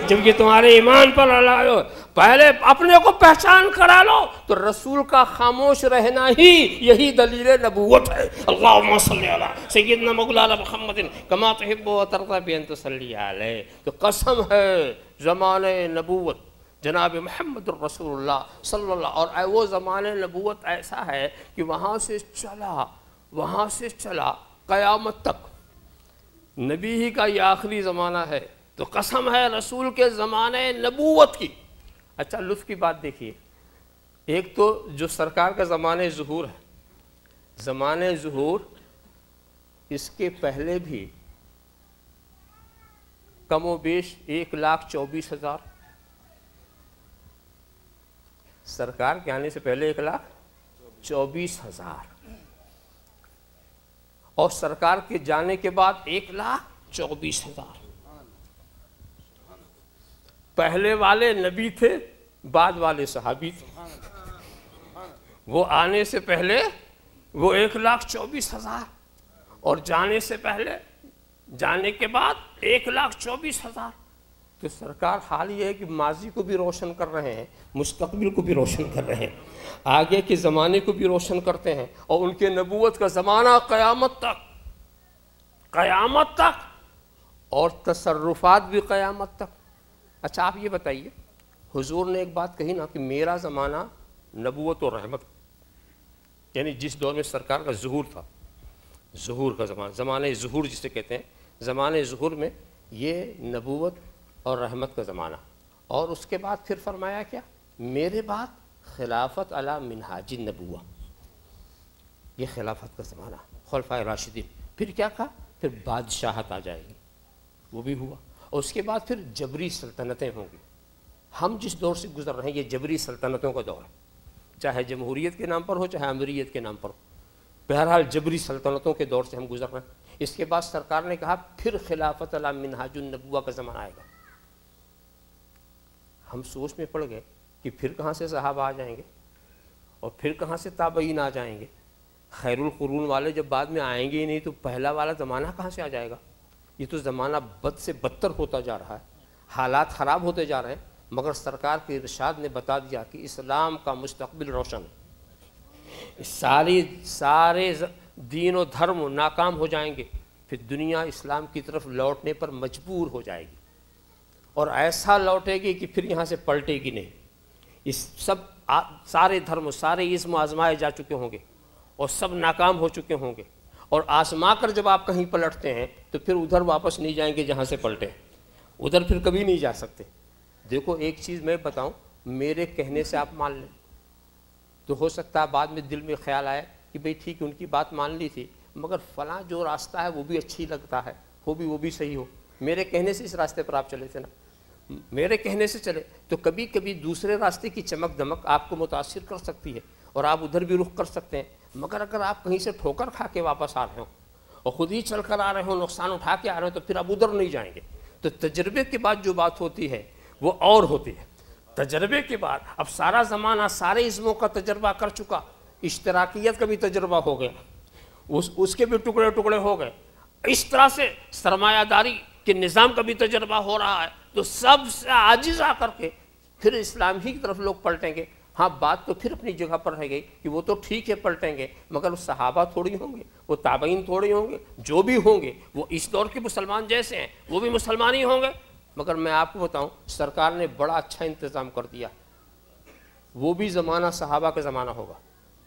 جب یہ تمہارے ایمان پر لڑاؤ, پہلے اپنے کو پہچان کرا لو. تو رسول کا خاموش رہنا ہی یہی دلیل نبوت ہے. اللہم صلی علی سیدنا مولانا محمد کما تحب و ترضی بان تصلی علیہ. تو قسم ہے زمانہ نبوت جناب محمد الرسول اللہ صلی اللہ, اور وہ زمانہ نبوت ایسا ہے کہ وہاں سے چلا قیامت تک. نبی ہی کا یہ آخری زمانہ ہے. تو قسم ہے رسول کے زمانہ نبوت کی. اچھا لطف کی بات دیکھیے, ایک تو جو سرکار کا زمانہ ظہور ہے, زمانہ ظہور اس کے پہلے بھی کم و بیش 1,24,000, سرکار کے آنے سے پہلے 1,24,000, اور سرکار کے جانے کے بعد 1,24,000. پہلے والے نبی تھے, بعد والے صحابی تھے. وہ آنے سے پہلے وہ 1,24,000 اور جانے سے پہلے, جانے کے بعد 1,24,000. تو سرکار حال یہ ہے کہ ماضی کو بھی روشن کر رہے ہیں, مستقبل کو بھی روشن کر رہے ہیں, آگے کے زمانے کو بھی روشن کرتے ہیں, اور ان کے نبوت کا زمانہ قیامت تک, اور تصرفات بھی قیامت تک. اچھا آپ یہ بتائیے, حضور نے ایک بات کہی نا کہ میرا زمانہ نبوت و رحمت, یعنی جس دور میں سرکار کا ظہور تھا, ظہور کا زمانہ, زمانہ ظہور جسے کہتے ہیں, زمانہ ظہور میں یہ نبوت اور رحمت کا زمانہ. اور اس کے بعد پھر فرمایا کیا, میرے بعد خلافت علی منہاج النبوہ, یہ خلافت کا زمانہ, خلفائے راشدین. پھر کیا کہا, پھر بادشاہت آ جائے گی, وہ بھی ہوا. اور اس کے بعد پھر جبری سلطنتیں ہوں گی. ہم جس دور سے گزر رہے ہیں یہ جبری سلطنتوں کا دور ہے, چاہے جمہوریت کے نام پر ہو چاہے امریت کے نام پر ہو. بہرحال جبری سلطنتوں کے دور سے ہم گزر رہے ہیں. اس کے بعد سرکار نے کہا پھر خلافت علی منہاج النبوہ کا زمانہ آئے گا. ہم سوچ میں پڑ گئے کہ پھر کہاں سے صحابہ آ جائیں گے اور پھر کہاں سے تابعین آ جائیں گے. خیر القرون والے جب بعد میں آئیں گے ہی نہیں تو پہلا والا زمانہ کہاں سے آ جائے گا. یہ تو زمانہ بد سے بدتر ہوتا جا رہا ہے, حالات خراب ہوتے جا رہے ہیں. مگر سرکار کے ارشاد نے بتا دیا کہ اسلام کا مستقبل روشن ہے. سارے دین و دھرم ناکام ہو جائیں گے, پھر دنیا اسلام کی طرف لوٹنے پر مجبور ہو جائے گی اور ایسا لوٹے گی کہ پھر یہاں سے پلٹے گی نہیں. اس سارے دھرم سارے اسم آزمائے جا چکے ہوں گے اور سب ناکام ہو چکے ہوں گے, اور آزما کر جب آپ کہیں پلٹتے ہیں تو پھر ادھر واپس نہیں جائیں گے جہاں سے پلٹے, ادھر پھر کبھی نہیں جا سکتے. دیکھو ایک چیز میں بتاؤں, میرے کہنے سے آپ مان لیں تو ہو سکتا ہے بعد میں دل میں خیال آئے کہ بھئی ٹھیک ان کی بات مان لی تھی, مگر فلاں جو راستہ ہے وہ بھی اچھی لگتا ہے, وہ بھی صحیح ہو. میرے کہنے سے اس راستے پر آپ چلے تھے نا, میرے کہنے سے چلے تو کبھی کبھی دوسرے راستے کی چمک دمک آپ کو متاثر کر سکتی ہے اور آپ ادھر بھی رخ کر سکتے ہیں. مگر اگر آپ کہیں سے ٹھوکر کھا کے واپس آ رہے ہوں اور خود ہی چل کر آ رہے ہوں, نقصان اٹھا کے آ رہے ہوں, تو پھر آپ ادھر نہیں جائیں گے. تو تجربے کے بعد جو بات ہوتی ہے وہ اور ہوتی ہے. تجربے کے بعد اب سارا زمانہ سارے اسموں کا تجربہ کر چکا, اشتراکیت کا بھی تجربہ ہو گیا, اس کے بھی ٹکڑے ٹکڑے ہو گئے, اس طرح سے سرمایہ داری کے نظام کا بھی تجربہ ہو رہا ہے. تو سب سے عاجز آ کر کے پھر اسلام ہی کی طرف لوگ پلٹیں گے. ہاں بات تو پھر اپنی جگہ پر رہ گئی کہ وہ تو ٹھیک ہے پلٹیں گے, مگر وہ صحابہ تھوڑی ہوں گے, وہ تابعین تھوڑی ہوں گے, جو بھی ہوں گے وہ اس دور کے مسلمان جیسے ہیں وہ بھی مسلمان ہی ہوں گے. مگر میں آپ کو بتاؤں سرکار نے بڑا اچھا انتظام کر دیا. وہ بھی زمانہ صحابہ کا زمانہ ہوگا,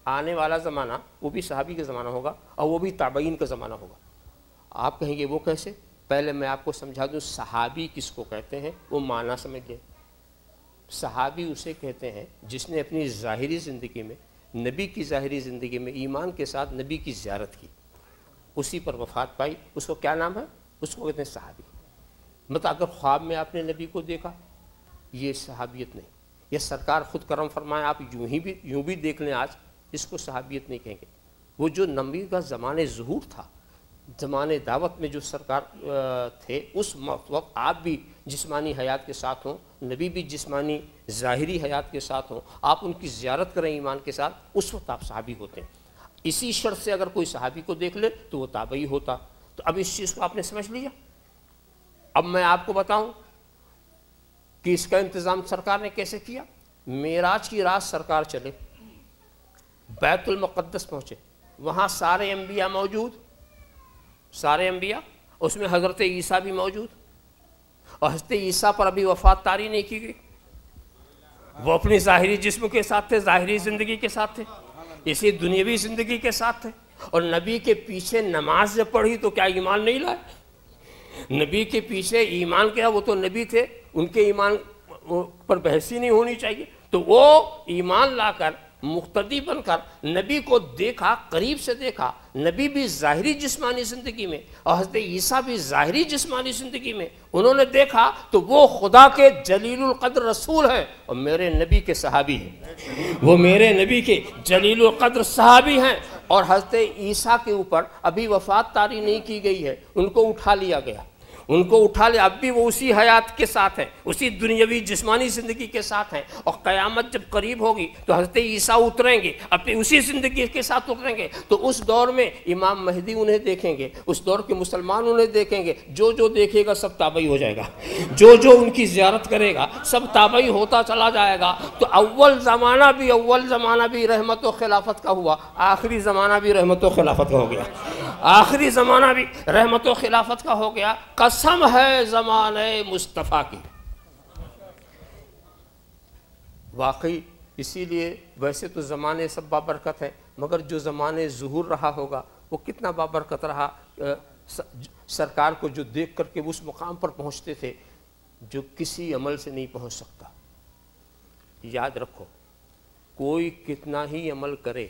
آنے والا زمانہ وہ بھی صحابی کا زمانہ ہوگا اور وہ بھی تابعین کا زمانہ ہوگا. آپ کہیں گے وہ کیسے؟ پہلے میں آپ کو سمجھا دوں صحابی کس کو کہتے ہیں, وہ معنی سمجھ لیں. صحابی اسے کہتے ہیں جس نے اپنی ظاہری زندگی میں, نبی کی ظاہری زندگی میں ایمان کے ساتھ نبی کی زیارت کی, اسی پر وفات پائی. اس کو کیا نام ہے؟ اس کو کہتے ہیں صحابی. مطلب اگر خواب میں آپ نے نبی کو دیکھا, یہ صحابیت نہیں. یہ سرکار خود کرم فرمائے آپ یوں بھی دیکھ لیں, آج اس کو صحابیت نہیں کہیں گے. وہ جو نبی کا زمانے ظہور تھا, زمانے دعوت میں جو سرکار تھے, اس وقت آپ بھی جسمانی حیات کے ساتھ ہوں, نبی بھی جسمانی ظاہری حیات کے ساتھ ہوں, آپ ان کی زیارت کریں ایمان کے ساتھ, اس وقت آپ صحابی ہوتے ہیں. اسی شرط سے اگر کوئی صحابی کو دیکھ لے تو وہ تابعی ہوتا. تو اب اس چیز کو آپ نے سمجھ لیا. اب میں آپ کو بتاؤں کہ اس کا انتظام سرکار نے کیسے کیا. معراج کی رات سرکار چلے, بیت المقدس پہنچے, وہاں سارے انبیاء موجود, سارے انبیاء, اس میں حضرت عیسیٰ بھی موجود, اور حضرت عیسیٰ پر ابھی وفات طاری نہیں کی گئی. وہ اپنی ظاہری جسم کے ساتھ تھے, ظاہری زندگی کے ساتھ تھے, اسی دنیاوی زندگی کے ساتھ تھے. اور نبی کے پیچھے نماز جب پڑھی تو کیا ایمان نہیں لائے؟ نبی کے پیچھے ایمان کیا, وہ تو نبی تھے, ان کے ایمان پر بحث ہی نہیں ہونی چاہیے. تو وہ ایمان لا کر مقتدی بن کر نبی کو دیکھا, قریب سے دیکھا. نبی بھی ظاہری جسمانی زندگی میں اور حضرت عیسیٰ بھی ظاہری جسمانی زندگی میں انہوں نے دیکھا تو وہ خدا کے جلیل القدر رسول ہیں اور میرے نبی کے صحابی ہیں. وہ میرے نبی کے جلیل القدر صحابی ہیں. اور حضرت عیسیٰ کے اوپر ابھی وفات طاری نہیں کی گئی ہے, ان کو اٹھا لیا گیا, ان کو اٹھا لیا. اب بھی وہ اسی حیات کے ساتھ ہیں, اسی دنیاوی جسمانی زندگی کے ساتھ ہیں. اور قیامت جب قریب ہوگی تو حضرت عیسیٰ اتریں گے, اپنی اسی زندگی کے ساتھ اتریں گے. تو اس دور میں امام مہدی انہیں دیکھیں گے, اس دور کے مسلمان انہیں دیکھیں گے. جو دیکھے گا سب تابعی ہو جائے گا, جو ان کی زیارت کرے گا سب تابعی ہوتا چلا جائے گا. تو اول زمانہ بھی رحمت و خلافت کا ہوا, آخری زمانہ بھی رحمت و خلافت کا ہو گیا. آخری زمانہ بھی رحمت و خلافت کا ہو گیا. قسم ہے زمانے مصطفیٰ کی. واقعی اسی لیے ویسے تو زمانے سب بابرکت ہیں, مگر جو زمانے ظہور رہا ہوگا وہ کتنا بابرکت رہا. سرکار کو جو دیکھ کر کے اس مقام پر پہنچتے تھے جو کسی عمل سے نہیں پہنچ سکتا. یاد رکھو, کوئی کتنا ہی عمل کرے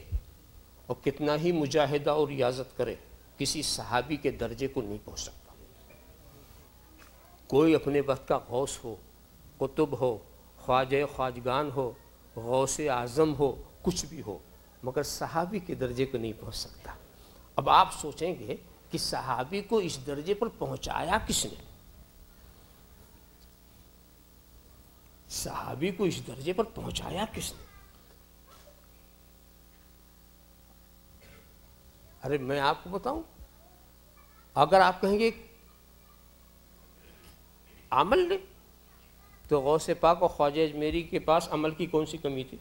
اور کتنا ہی مجاہدہ اور ریاضت کرے, کسی صحابی کے درجے کو نہیں پہنچ سکتا. کوئی اپنے وقت کا غوث ہو, قطب ہو, خواجہ خواجگان ہو, غوث اعظم ہو, کچھ بھی ہو, مگر صحابی کے درجے کو نہیں پہنچ سکتا. اب آپ سوچیں گے کہ صحابی کو اس درجے پر پہنچایا کس نے؟ صحابی کو اس درجے پر پہنچایا کس نے؟ ارے میں آپ کو بتاؤں، اگر آپ کہیں گے عمل لے تو غوث پاک اور خواجہ اجمیری کے پاس عمل کی کون سی کمی تھی؟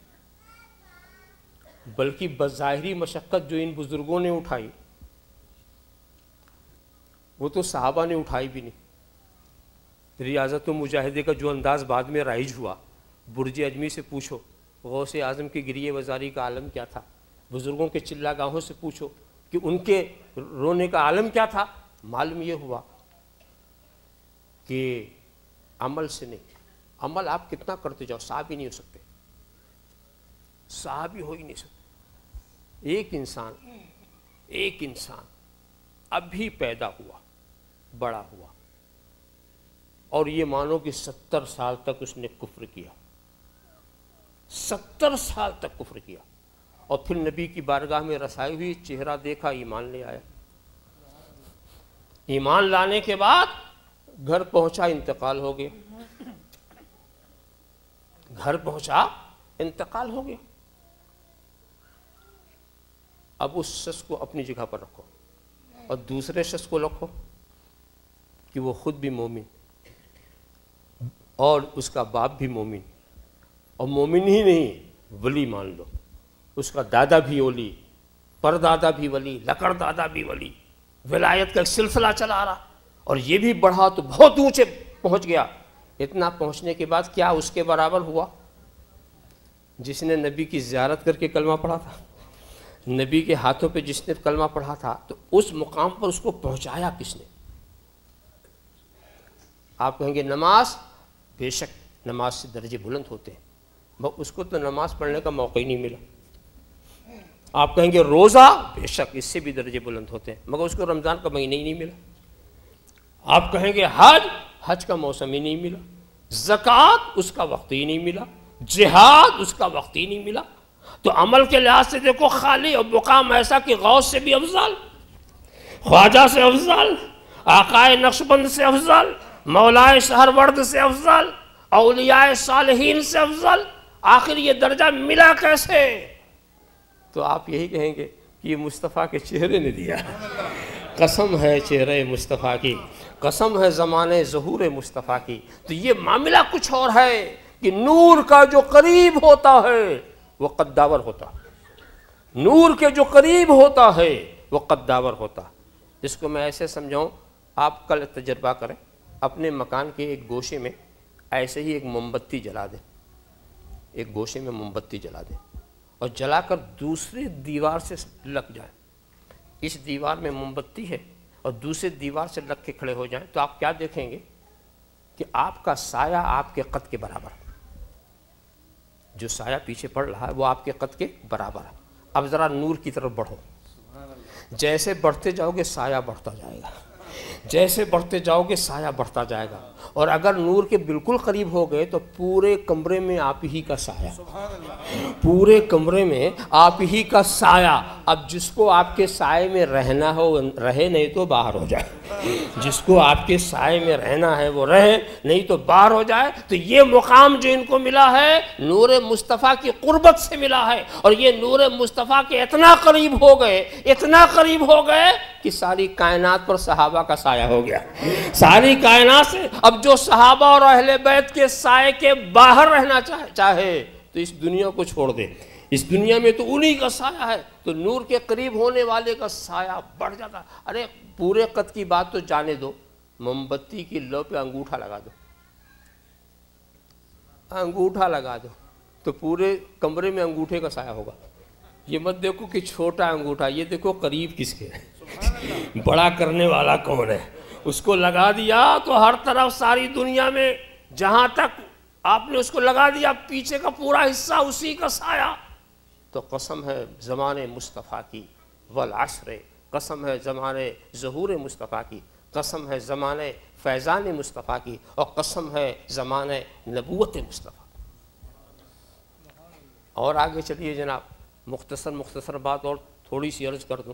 بلکہ بظاہری مشقت جو ان بزرگوں نے اٹھائی وہ تو صحابہ نے اٹھائی بھی نہیں۔ ریاضت و مجاہدے کا جو انداز بعد میں رائج ہوا، برج اجمی سے پوچھو غوث اعظم کی گریہ وزاری کا عالم کیا تھا، بزرگوں کے چلا گاہوں سے پوچھو کہ ان کے رونے کا عالم کیا تھا، معلوم یہ ہوا کہ عمل سے نہیں، عمل آپ کتنا کرتے جاؤ صحابی نہیں ہو سکتے، صحابی ہو ہی نہیں سکتے۔ ایک انسان ابھی پیدا ہوا، بڑا ہوا، اور یہ مانو کہ 70 سال تک اس نے کفر کیا، 70 سال تک کفر کیا، اور پھر نبی کی بارگاہ میں رسائی ہوئی، چہرہ دیکھا، ایمان لے آیا۔ ایمان لانے کے بعد گھر پہنچا، انتقال ہو گیا، گھر پہنچا، انتقال ہو گیا۔ اب اس شخص کو اپنی جگہ پر رکھو اور دوسرے شخص کو رکھو کہ وہ خود بھی مومن اور اس کا باپ بھی مومن، اور مومن ہی نہیں ولی مان لو، اس کا دادا بھی ولی، پردادا بھی ولی، لکڑ دادا بھی ولی، ولایت کا ایک سلسلہ چلا رہا، اور یہ بھی بڑھا تو بہت اونچے پہنچ گیا۔ اتنا پہنچنے کے بعد کیا اس کے برابر ہوا جس نے نبی کی زیارت کر کے کلمہ پڑھا تھا، نبی کے ہاتھوں پہ جس نے کلمہ پڑھا تھا؟ تو اس مقام پر اس کو پہنچایا کس نے؟ آپ کہیں گے نماز، بے شک نماز سے درجے بلند ہوتے ہیں، اس کو تو نماز پڑھنے کا موقع ہی نہیں ملا۔ آپ کہیں گے روزہ، بے شک اس سے بھی درجے بلند ہوتے ہیں، مگر اس کو رمضان کا مہینہ ہی نہیں ملا۔ آپ کہیں گے حج کا موسم ہی نہیں ملا، زکوٰۃ اس کا وقت ہی نہیں ملا، جہاد اس کا وقت ہی نہیں ملا۔ تو عمل کے لحاظ سے دیکھو خالی اور مقام ایسا کہ غوث سے بھی افضل، خواجہ سے افضل، آقائے نقشبند سے افضل، مولائے سہرورد سے افضل، اولیاء صالحین سے افضل، آخر یہ درجہ ملا کیسے؟ تو آپ یہی کہیں گے کہ یہ مصطفیٰ کے چہرے نے دیا۔ قسم ہے چہرے مصطفیٰ کی، قسم ہے زمانے ظہور مصطفیٰ کی۔ تو یہ معاملہ کچھ اور ہے کہ نور کا جو قریب ہوتا ہے وہ قداور ہوتا، نور کے جو قریب ہوتا ہے وہ قداور ہوتا۔ جس کو میں ایسے سمجھاؤں، آپ کل تجربہ کریں، اپنے مکان کے ایک گوشے میں ایسے ہی ایک موم بتی جلا دیں، ایک گوشے میں موم بتی جلا دیں اور جلا کر دوسری دیوار سے لگ جائیں۔ اس دیوار میں موم بتی ہے اور دوسری دیوار سے لگ کے کھڑے ہو جائیں تو آپ کیا دیکھیں گے کہ آپ کا سایہ آپ کے قد کے برابر، جو سایہ پیچھے پڑ رہا ہے وہ آپ کے قد کے برابر ہے۔ اب ذرا نور کی طرف بڑھو، جیسے بڑھتے جاؤ گے سایہ بڑھتا جائے گا، جیسے بڑھتے جاؤ گے سایہ بڑھتا جائے گا، اور اگر نور کے بالکل قریب ہو گئے تو پورے کمرے میں آپ ہی کا سایہ، پورے کمرے میں آپ ہی کا سایہ۔ اب جس کو آپ کے سائے میں رہنا ہو رہے، نہیں تو باہر ہو جائے، جس کو آپ کے سائے میں رہنا ہے وہ رہے، نہیں تو باہر ہو جائے۔ تو یہ مقام جو ان کو ملا ہے نور مصطفیٰ کی قربت سے ملا ہے، اور یہ نور مصطفیٰ کے اتنا قریب ہو گئے، اتنا قریب ہو گئے کہ ساری کائنات پر صحابہ کا سایہ ہو گیا، ساری کائنات سے۔ اب جو صحابہ اور اہل بیت کے سائے کے باہر رہنا چاہے تو اس دنیا کو چھوڑ دے، اس دنیا میں تو انہی کا سایہ ہے، تو نور کے قریب ہونے والے کا سایہ بڑھ جاتا۔ ارے پورے قد کی بات تو جانے دو، موم بتی کی لو پہ انگوٹھا لگا دو، انگوٹھا لگا دو تو پورے کمرے میں انگوٹھے کا سایہ ہوگا۔ یہ مت دیکھو کہ چھوٹا انگوٹھا، یہ دیکھو قریب کس کے ہے، بڑا کرنے والا کون ہے۔ اس کو لگا دیا تو ہر طرف ساری دنیا میں جہاں تک آپ نے اس کو لگا دیا پیچھے کا پورا حصہ اسی کا سایہ۔ تو قسم ہے زمانے مصطفیٰ کی، والعصر، قسم ہے زمانے ظہور مصطفیٰ کی، قسم ہے زمانے فیضان مصطفیٰ کی، اور قسم ہے زمانے نبوت مصطفیٰ۔ اور آگے چلیے جناب، مختصر بات اور تھوڑی سی عرض کر دوں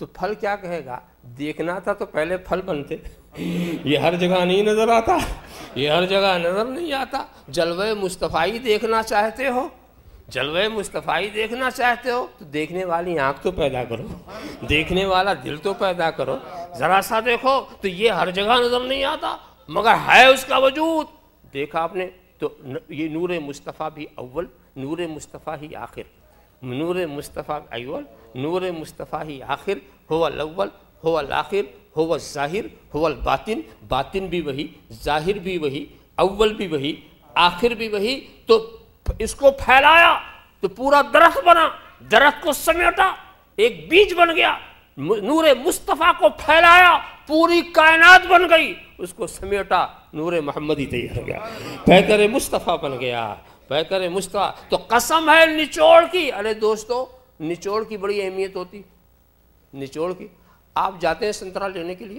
تو پھل کیا کہے گا؟ دیکھنا تھا تو پہلے پھل بنتے. یہ ہر جگہ نہیں نظر آتا, یہ ہر جگہ نظر نہیں آتا. جلوہ مصطفی دیکھنا چاہتے ہو, جلوہ مصطفی دیکھنا چاہتے ہو تو دیکھنے والی آنکھ تو پیدا کرو, دیکھنے والا دل تو پیدا کرو. ذرا سا دیکھو تو یہ ہر جگہ نظر نہیں آتا مگر ہے اس کا وجود. دیکھا آپ نے تو یہ نور مصطفیٰ بھی اول, نور مصطفیٰ ہی آخر, نور مصطفیٰ اول, نور مصطفیٰ ہی آخر. هو الاول هو الاخر هو الظاہر هو الباطن, باطن بھی وہی, ظاہر بھی وہی, اول بھی وہی, آخر بھی وہی. تو اس کو پھیلایا تو پورا درخت بنا, درخت کو سمیٹا ایک بیج بن گیا. نور مصطفیٰ کو پھیلایا پوری کائنات بن گئی, اس کو سمیٹا نور محمدی تیار ہو گیا, پیکر مصطفیٰ بن گیا, پیکر مصطفیٰ. تو قسم ہے نچوڑ کی. ارے دوستو نچوڑ کی بڑی اہمیت ہوتی, نچوڑ کی. آپ جاتے ہیں سنترا لینے کے لیے,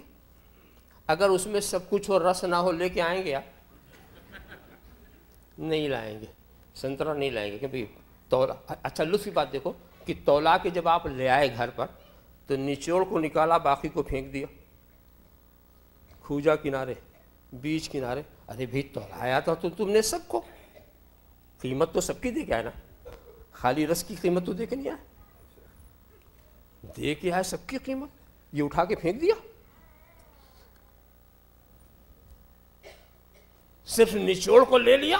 اگر اس میں سب کچھ ہو رس نہ ہو لے کے آئیں گے آپ؟ نہیں لائیں گے, سنترا نہیں لائیں گے کہ بھئی تولا. اچھا لطف کی بات دیکھو کہ تولا کے جب آپ لے آئے گھر پر تو نچوڑ کو نکالا, باقی کو پھینک دیا, کھوجا کنارے, بیج کنارے. ارے بھئی تولایا تھا تو تم نے سب کو, قیمت تو سب کی دے کے آئے نا, خالی رس کی قیمت تو دے کے نہیں آئے, دے کے آئے سب کی قیمت. یہ اٹھا کے پھینک دیا, صرف نچوڑ کو لے لیا.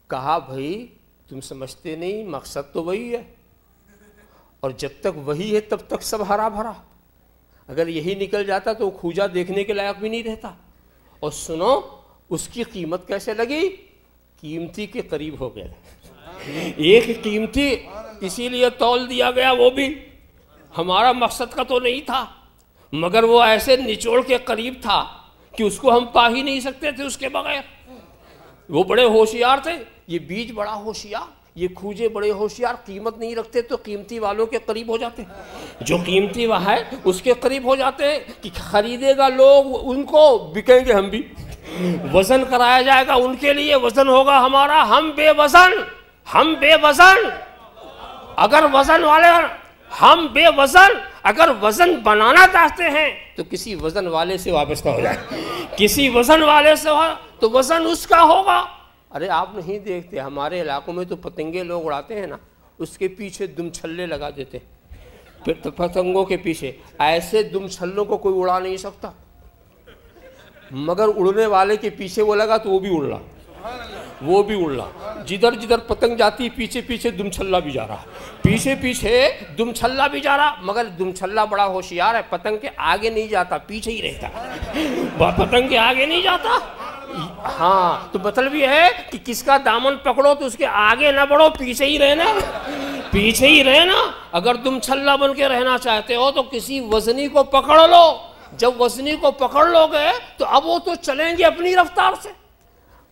کہا بھائی تم سمجھتے نہیں, مقصد تو وہی ہے, اور جب تک وہی ہے تب تک سب ہرا بھرا. اگر یہی نکل جاتا تو کھوجا دیکھنے کے لائق بھی نہیں رہتا. اور سنو اس کی قیمت کیسے لگی؟ قیمتی کے قریب ہو گیا. ایک قیمتی اسی لیے تول دیا گیا, وہ بھی ہمارا مقصد کا تو نہیں تھا مگر وہ ایسے نچوڑ کے قریب تھا کہ اس کو ہم پا ہی نہیں سکتے تھے اس کے بغیر. وہ بڑے ہوشیار تھے, یہ بیج بڑا ہوشیار, یہ کھوجے بڑے ہوشیار, قیمت نہیں رکھتے تو قیمتی والوں کے قریب ہو جاتے, جو قیمتی وہ ہے اس کے قریب ہو جاتے ہیں کہ خریدے گا لوگ ان کو, بکیں گے ہم بھی, وزن کرایا جائے گا ان کے لیے, وزن ہوگا ہمارا, ہم بے وزن, ہم بے وزن. اگر وزن والے ہم بے وزن, اگر وزن بنانا چاہتے ہیں تو کسی وزن والے سے وابستہ ہو جائے, کسی وزن والے سے ہو تو وزن اس کا ہوگا. ارے آپ نہیں دیکھتے ہمارے علاقوں میں تو پتنگے لوگ اڑاتے ہیں نا, اس کے پیچھے دم چھلے لگا دیتے, پھر پتنگوں کے پیچھے. ایسے دم چھلوں کو کوئی اڑا نہیں سکتا, مگر اڑنے والے کے پیچھے وہ لگا تو وہ بھی اڑ رہا, وہ بھی اڑ رہا. جدھر جدھر پتنگ جاتی پیچھے پیچھے دم چھلا بھی جا رہا, پیچھے پیچھے دم چھلا بھی جا رہا. مگر دم چھلا بڑا ہوشیار ہے, پتنگ کے آگے نہیں جاتا, پیچھے ہی رہتا, پتنگ کے آگے نہیں جاتا. ہاں تو مطلب یہ ہے کہ کس کا دامن پکڑو تو اس کے آگے نہ بڑھو, پیچھے ہی رہنا, پیچھے ہی رہنا. اگر تم چھلا بن کے رہنا چاہتے ہو تو کسی وزنی کو پکڑ لو. جب وزنی کو پکڑ لو گے تو اب وہ تو چلیں گے اپنی رفتار سے,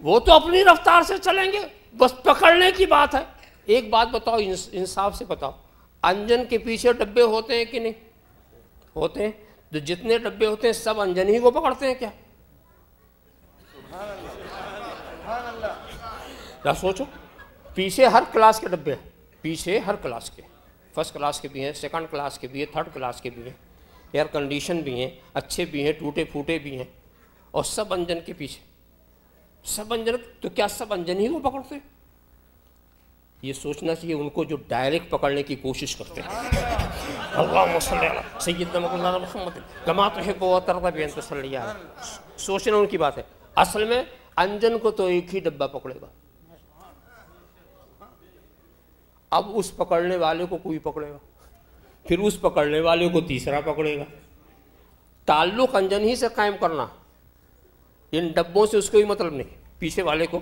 وہ تو اپنی رفتار سے چلیں گے, بس پکڑنے کی بات ہے. ایک بات بتاؤ, انصاف سے بتاؤ, انجن کے پیچھے ڈبے ہوتے ہیں کہ نہیں ہوتے ہیں؟ تو جتنے ڈبے ہوتے ہیں سب انجن ہی کو پکڑتے ہیں کیا؟ کیا سوچو, پیچھے ہر کلاس کے ڈبے ہیں, پیچھے ہر کلاس کے, فرسٹ کلاس کے بھی ہیں, سیکنڈ کلاس کے بھی ہیں, تھرڈ کلاس کے بھی ہیں, ایئر کنڈیشن بھی ہیں, اچھے بھی ہیں, ٹوٹے پھوٹے بھی ہیں, اور سب انجن کے پیچھے, سب انجن. تو کیا سب انجن ہی کو پکڑتے؟ یہ سوچنا چاہیے ان کو جو ڈائریکٹ پکڑنے کی کوشش کرتے ہیں. اللہم صلی علی سیدنا محمد کما تحب و ترضی ان تصلی علیہ. سوچنا ان کی بات ہے. اصل میں انجن کو تو ایک ہی ڈبہ پکڑے گا, اب اس پکڑنے والے کو کوئی پکڑے گا, پھر اس پکڑنے والے کو تیسرا پکڑے گا. تعلق انجن ہی سے قائم کرنا, ان ڈبوں سے اس کو بھی مطلب نہیں, پیچھے والے کو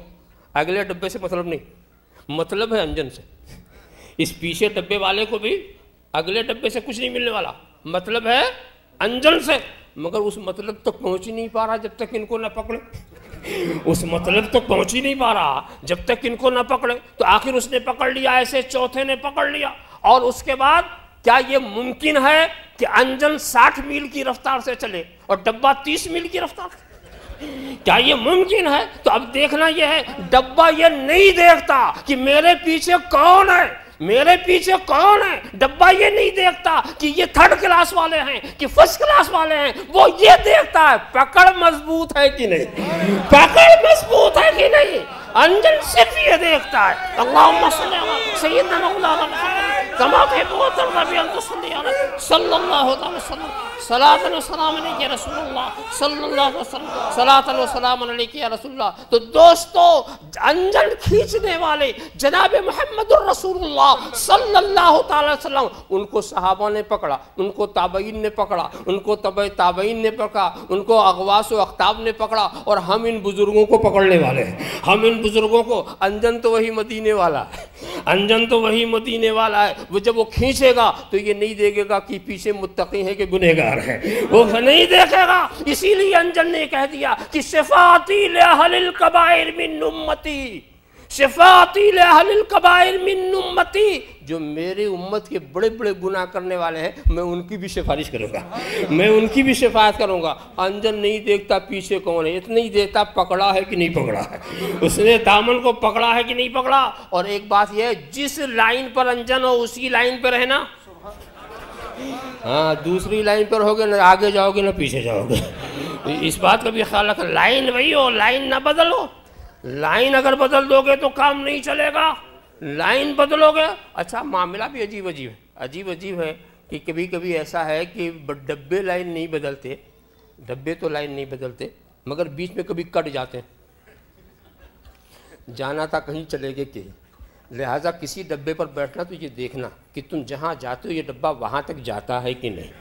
اگلے ڈبے سے مطلب نہیں, مطلب ہے انجن سے. اس پیچھے ڈبے والے کو بھی اگلے ڈبے سے کچھ نہیں ملنے والا, مطلب ہے انجن سے. مگر اس مطلب تک پہنچ ہی نہیں پا رہا جب تک ان کو نہ پکڑے, اس مطلب تک پہنچ ہی نہیں پا رہا جب تک ان کو نہ پکڑے. تو آخر اس نے پکڑ لیا, ایسے چوتھے نے پکڑ لیا. اور اس کے بعد کیا یہ ممکن ہے کہ انجن 60 میل کی رفتار سے چلے اور ڈبہ 30 میل کی رفتار سے؟ کیا یہ ممکن ہے؟ تو اب دیکھنا یہ ہے, ڈبہ یہ نہیں دیکھتا کہ میرے پیچھے کون ہے, میرے پیچھے کون ہے؟ ڈبہ یہ نہیں دیکھتا کہ یہ تھرڈ کلاس والے ہیں کہ فرسٹ کلاس والے ہیں، وہ یہ دیکھتا ہے پکڑ مضبوط ہے کہ نہیں، پکڑ مضبوط ہے کہ نہیں۔ انجن صرف یہ دیکھتا ہے اللہم صلی علی سیدنا مولانا محمد کما تحب و ترضی ان تصلی علی صلی اللہ علیہ وسلم صلاۃ و سلام علیک یا رسول اللہ صلی اللہ علیہ وسلم صلاۃ و سلام علیک یا رسول اللہ۔ تو دوستو انجن کھینچنے والے جناب محمد الرسول اللہ صلی اللہ تعالی وسلم، ان کو صحابہ نے پکڑا، ان کو تابعین نے پکڑا، ان کو تبع تابعین نے پکڑا، ان کو اغواس و اقطاب نے پکڑا، اور ہم ان بزرگوں کو پکڑنے والے ہیں، ہم ان بزرگوں کو۔ انجن تو وہی مدینے والا ہے، انجن تو وہی مدینے والا ہے۔ وہ جب وہ کھینچے گا تو یہ نہیں دیکھے گا کہ پیچھے متقی ہے کہ گنہگار ہے، وہ نہیں دیکھے گا۔ اسی لیے انجن نے کہہ دیا کہ شفاعتی لأہل الکبائر من امتی، شفاعتی لأہل الکبائر من امتی، جو میرے امت کے بڑے بڑے گناہ کرنے والے ہیں میں ان کی بھی سفارش کروں گا، میں ان کی بھی شفاعت کروں گا۔ انجن نہیں دیکھتا پیچھے کون ہے، اتنا ہی دیکھتا پکڑا ہے کہ نہیں پکڑا ہے، اس نے دامن کو پکڑا ہے کہ نہیں پکڑا۔ اور ایک بات یہ ہے، جس لائن پر انجن ہو اسی لائن پہ رہنا، ہاں دوسری لائن پر ہوگے نہ آگے جاؤ گے نہ پیچھے جاؤ گے، اس بات کا بھی خیال رکھنا۔ لائن وہی ہو، لائن نہ بدلو، لائن اگر بدل دو گے تو کام نہیں چلے گا، لائن بدلو گے۔ اچھا معاملہ بھی عجیب عجیب ہے کہ کبھی کبھی ایسا ہے کہ ڈبے لائن نہیں بدلتے، ڈبے تو لائن نہیں بدلتے مگر بیچ میں کبھی کٹ جاتے ہیں، جانا تھا کہیں چلے گئے کہ، لہٰذا کسی ڈبے پر بیٹھنا تو یہ دیکھنا کہ تم جہاں جاتے ہو یہ ڈبہ وہاں تک جاتا ہے کہ نہیں،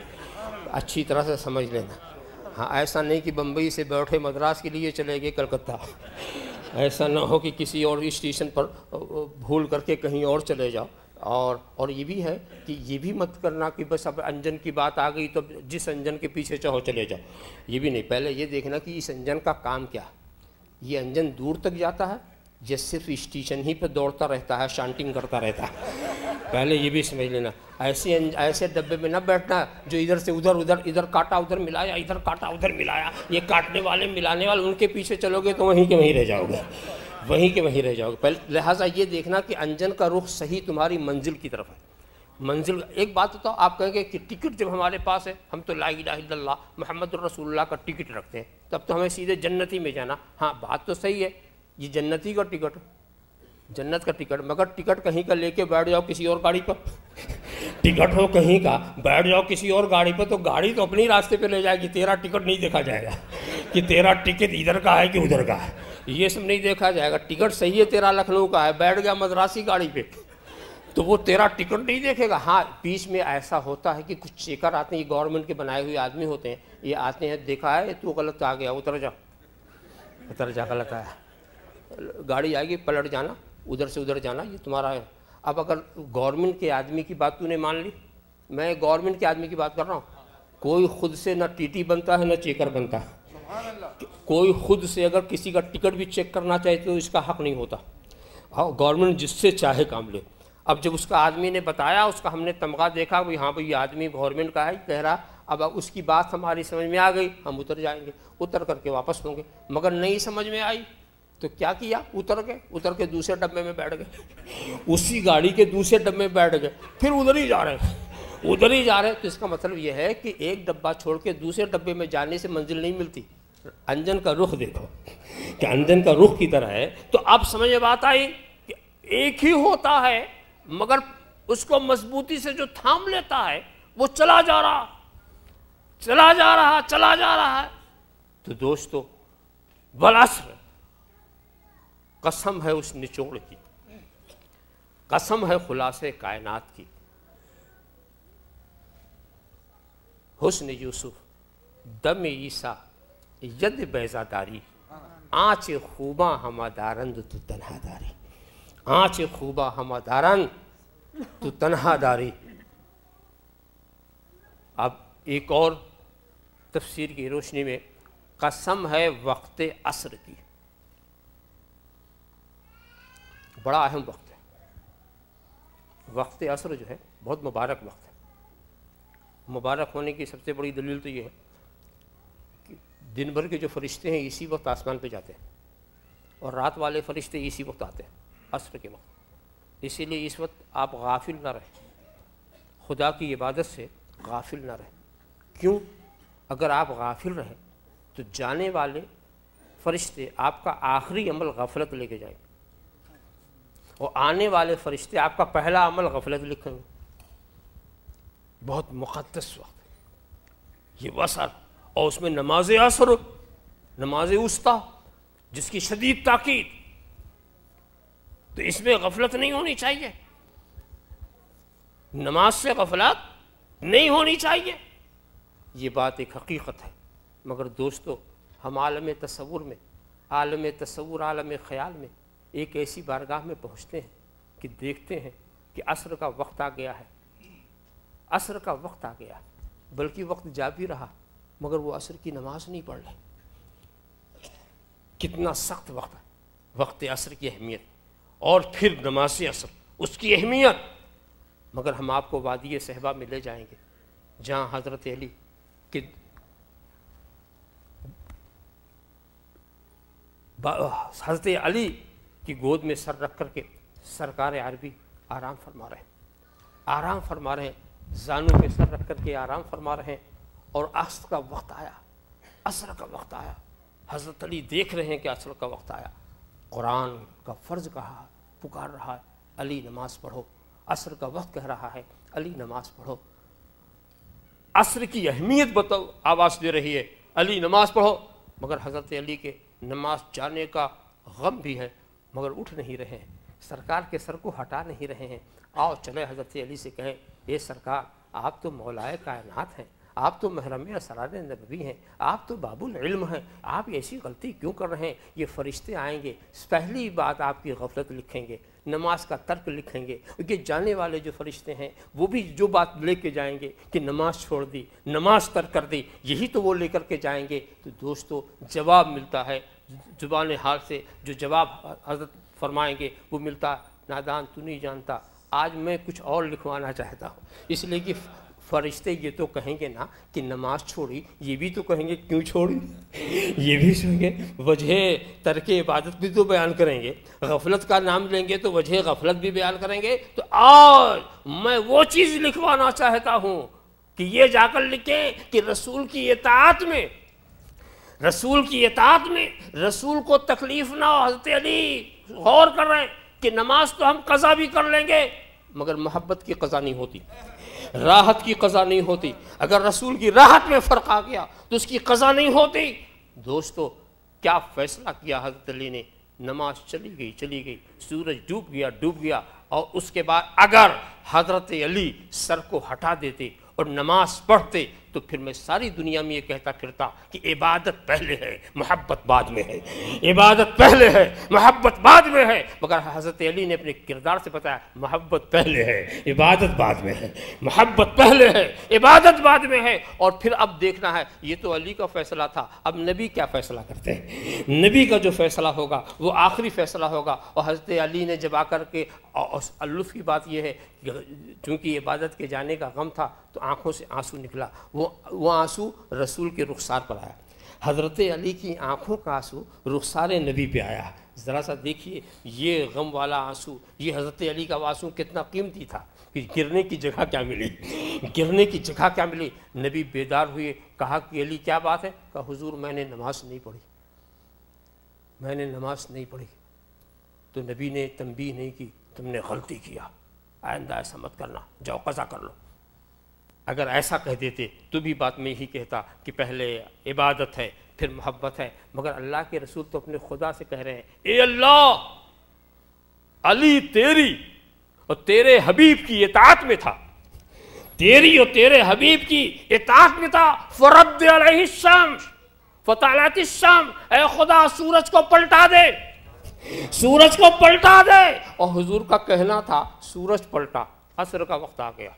اچھی طرح سے سمجھ لینا۔ ہاں ایسا نہیں کہ بمبئی سے بیٹھے مدراس کے لیے چلے گئے کلکتہ، ایسا نہ ہو کہ کسی اور اسٹیشن پر بھول کر کے کہیں اور چلے جاؤ۔ اور یہ بھی ہے کہ یہ بھی مت کرنا کہ بس اب انجن کی بات آ گئی تو جس انجن کے پیچھے چاہو چلے جاؤ، یہ بھی نہیں۔ پہلے یہ دیکھنا کہ اس انجن کا کام کیا، یہ انجن دور تک جاتا ہے یہ صرف اسٹیشن ہی پہ دوڑتا رہتا ہے، شانٹنگ کرتا رہتا ہے، پہلے یہ بھی سمجھ لینا۔ ایسے ڈبے میں نہ بیٹھنا جو ادھر سے ادھر کاٹا ادھر ملایا، ادھر کاٹا ادھر ملایا، یہ کاٹنے والے ملانے والے ان کے پیچھے چلو گے تو وہیں کے وہیں رہ جاؤ گے، وہیں کے وہیں رہ جاؤ گے۔ پہلے لہٰذا یہ دیکھنا کہ انجن کا رخ صحیح تمہاری منزل کی طرف ہے۔ منزل ایک بات بتاؤ، آپ کہیں گے کہ ٹکٹ جب ہمارے پاس ہے، ہم تو لا الہ الا اللہ محمد الرسول اللہ کا ٹکٹ رکھتے ہیں، تب تو ہمیں سیدھے جنت ہی میں جانا۔ ہاں بات تو صحیح ہے، یہ جنتی کا ٹکٹ، جنت کا ٹکٹ، مگر ٹکٹ کہیں کا لے کے بیٹھ جاؤ کسی اور گاڑی پر، ٹکٹ ہو کہیں کا بیٹھ جاؤ کسی اور گاڑی پر تو گاڑی تو اپنی راستے پہ لے جائے گی، تیرا ٹکٹ نہیں دیکھا جائے گا کہ تیرا ٹکٹ ادھر کا ہے کہ ادھر کا ہے، یہ سب نہیں دیکھا جائے گا۔ ٹکٹ صحیح ہے تیرا لکھنؤ کا ہے، بیٹھ گیا مدراسی گاڑی پہ تو وہ تیرا ٹکٹ نہیں دیکھے گا۔ ہاں بیچ میں ایسا ہوتا ہے کہ کچھ چیکر آتے ہیں، یہ گورنمنٹ کے بنائے ہوئے آدمی ہوتے ہیں، یہ آتے ہیں دیکھا ہے تو غلط آ گیا، اتر جا غلط آیا، گاڑی آئے گی پلٹ جانا، ادھر سے ادھر جانا، یہ تمہارا ہے۔ اب اگر گورنمنٹ کے آدمی کی بات تو نے مان لی، میں گورنمنٹ کے آدمی کی بات کر رہا ہوں، کوئی خود سے نہ ٹی ٹی بنتا ہے نہ چیکر بنتا ہے، کوئی خود سے اگر کسی کا ٹکٹ بھی چیک کرنا چاہے تو اس کا حق نہیں ہوتا، گورنمنٹ جس سے چاہے کام لے۔ اب جب اس کا آدمی نے بتایا، اس کا ہم نے تمغہ دیکھا کہ ہاں بھئی یہ آدمی گورنمنٹ کا ہے کہہ رہا، اب اس کی بات ہماری سمجھ میں آ گئی، ہم اتر جائیں گے، اتر کر کے واپس ہوں گے۔ مگر نہیں سمجھ میں آئی تو کیا کیا، اتر کے دوسرے ڈبے میں بیٹھ گئے، اسی گاڑی کے دوسرے ڈبے میں بیٹھ گئے، پھر ادھر ہی جا رہے ہیں۔ تو اس کا مطلب یہ ہے کہ ایک ڈبہ چھوڑ کے دوسرے ڈبے میں جانے سے منزل نہیں ملتی۔ انجن کا رخ دیکھو کہ انجن کا رخ کی طرح ہے، تو اب سمجھ میں بات آئی کہ ایک ہی ہوتا ہے مگر اس کو مضبوطی سے جو تھام لیتا ہے وہ چلا جا رہا ہے۔ تو دوستو والعصر، قسم ہے اس نچوڑ کی، قسم ہے خلاصے کائنات کی، حسن یوسف دم عیسیٰ ید بیضا داری، آنچ خوباں ہمہ دارند تو تنہا داری، آنچ خوباں ہمہ دارند تو تنہا داری۔ اب ایک اور تفسیر کی روشنی میں، قسم ہے وقت عصر کی، بڑا اہم وقت ہے وقت عصر جو ہے، بہت مبارک وقت ہے۔ مبارک ہونے کی سب سے بڑی دلیل تو یہ ہے کہ دن بھر کے جو فرشتے ہیں اسی وقت آسمان پہ جاتے ہیں، اور رات والے فرشتے اسی وقت آتے ہیں، عصر کے وقت۔ اسی لیے اس وقت آپ غافل نہ رہیں، خدا کی عبادت سے غافل نہ رہیں۔ کیوں؟ اگر آپ غافل رہیں تو جانے والے فرشتے آپ کا آخری عمل غفلت لے کے جائیں گے، اور آنے والے فرشتے آپ کا پہلا عمل غفلت لکھیں گے۔ بہت مقدس وقت ہے یہ وسط، اور اس میں نماز عصر، نماز وسطیٰ جس کی شدید تاکید، تو اس میں غفلت نہیں ہونی چاہیے، نماز سے غفلت نہیں ہونی چاہیے۔ یہ بات ایک حقیقت ہے، مگر دوستو ہم عالم تصور میں، عالم تصور، عالم خیال میں ایک ایسی بارگاہ میں پہنچتے ہیں کہ دیکھتے ہیں کہ عصر کا وقت آ گیا ہے، عصر کا وقت آ گیا، بلکہ وقت جا بھی رہا مگر وہ عصر کی نماز نہیں پڑھ رہے۔ کتنا سخت وقت ہے، وقت عصر کی اہمیت، اور پھر نماز عصر اس کی اہمیت۔ مگر ہم آپ کو وادی صحبہ میں لے جائیں گے جہاں حضرت علی کہ حضرت علی کی گود میں سر رکھ کر کے سرکار عربی آرام فرما رہے ہیں، آرام فرما رہے ہیں، زانوں پہ سر رکھ کر کے آرام فرما رہے ہیں، اور عصر کا وقت آیا، عصر کا وقت آیا، حضرت علی دیکھ رہے ہیں کہ عصر کا وقت آیا، قرآن کا فرض کہا، پکار رہا ہے علی نماز پڑھو، عصر کا وقت کہہ رہا ہے علی نماز پڑھو، عصر کی اہمیت بتاؤ آواز دے رہی ہے علی نماز پڑھو، مگر حضرت علی کے نماز جانے کا غم بھی ہے، مگر اٹھ نہیں رہے ہیں، سرکار کے سر کو ہٹا نہیں رہے ہیں۔ آؤ چلے حضرت علی سے کہیں، اے سرکار آپ تو مولائے کائنات ہیں، آپ تو محرم اسرار نبوی ہیں، آپ تو باب العلم ہیں، آپ ایسی غلطی کیوں کر رہے ہیں؟ یہ فرشتے آئیں گے، پہلی بات آپ کی غفلت لکھیں گے، نماز کا ترک لکھیں گے، کیونکہ جانے والے جو فرشتے ہیں وہ بھی جو بات لے کے جائیں گے کہ نماز چھوڑ دی، نماز ترک کر دی، یہی تو وہ لے کر کے جائیں گے۔ تو دوستو جواب ملتا ہے زبان حال سے، جو جواب حضرت فرمائیں گے وہ ملتا، نادان تو نہیں جانتا۔ آج میں کچھ اور لکھوانا چاہتا ہوں، اس لیے کہ فرشتے یہ تو کہیں گے نا کہ نماز چھوڑی، یہ بھی تو کہیں گے کیوں چھوڑی، یہ بھی سنیں گے، وجہ ترک عبادت بھی تو بیان کریں گے، غفلت کا نام لیں گے تو وجہ غفلت بھی بیان کریں گے۔ تو آج میں وہ چیز لکھوانا چاہتا ہوں کہ یہ جا کر لکھیں کہ رسول کی اطاعت میں، رسول کی اطاعت میں رسول کو تکلیف نہ ہو۔ حضرت علی غور کر رہے ہیں کہ نماز تو ہم قضا بھی کر لیں گے مگر محبت کی قضا نہیں ہوتی، راحت کی قضا نہیں ہوتی۔ اگر رسول کی راحت میں فرق آ گیا تو اس کی قضا نہیں ہوتی۔ دوستو کیا فیصلہ کیا حضرت علی نے؟ نماز چلی گئی، سورج ڈوب گیا، اور اس کے بعد اگر حضرت علی سر کو ہٹا دیتے اور نماز پڑھتے تو پھر میں ساری دنیا میں یہ کہتا پھرتا کہ عبادت پہلے ہے محبت بعد میں ہے، عبادت پہلے ہے محبت بعد میں ہے۔ مگر حضرت علی نے اپنے کردار سے بتایا محبت پہلے ہے عبادت بعد میں ہے، محبت پہلے ہے عبادت بعد میں ہے۔ اور پھر اب دیکھنا ہے، یہ تو علی کا فیصلہ تھا، اب نبی کیا فیصلہ کرتے ہیں؟ نبی کا جو فیصلہ ہوگا وہ آخری فیصلہ ہوگا۔ اور حضرت علی نے جب آ کر کے، اور الف کی بات یہ ہے کہ چونکہ عبادت کے جانے کا غم تھا تو آنکھوں سے آنسو نکلا، وہ آنسو رسول کے رخسار پر آیا۔ حضرت علی کی آنکھوں کا آنسو رخسار نبی پہ آیا۔ ذرا سا دیکھیے یہ غم والا آنسو، یہ حضرت علی کا آنسو کتنا قیمتی تھا کہ گرنے کی جگہ کیا ملی، گرنے کی جگہ کیا ملی۔ نبی بیدار ہوئے، کہا کہ علی کیا بات ہے؟ کہا حضور میں نے نماز نہیں پڑھی، میں نے نماز نہیں پڑھی۔ تو نبی نے تنبیہ نہیں کی، تم نے غلطی کیا، آئندہ ایسا مت کرنا، جاؤ قضا کر لو۔ اگر ایسا کہہ دیتے تو بھی بات میں ہی کہتا کہ پہلے عبادت ہے پھر محبت ہے، مگر اللہ کے رسول تو اپنے خدا سے کہہ رہے ہیں اے اللہ، علی تیری اور تیرے حبیب کی اطاعت میں تھا، تیری اور تیرے حبیب کی اطاعت میں تھا، فرد علیہ الشمس فطلعت الشمس، اے خدا سورج کو پلٹا دے، سورج کو پلٹا دے۔ اور حضور کا کہنا تھا سورج پلٹا، عصر کا وقت آ گیا،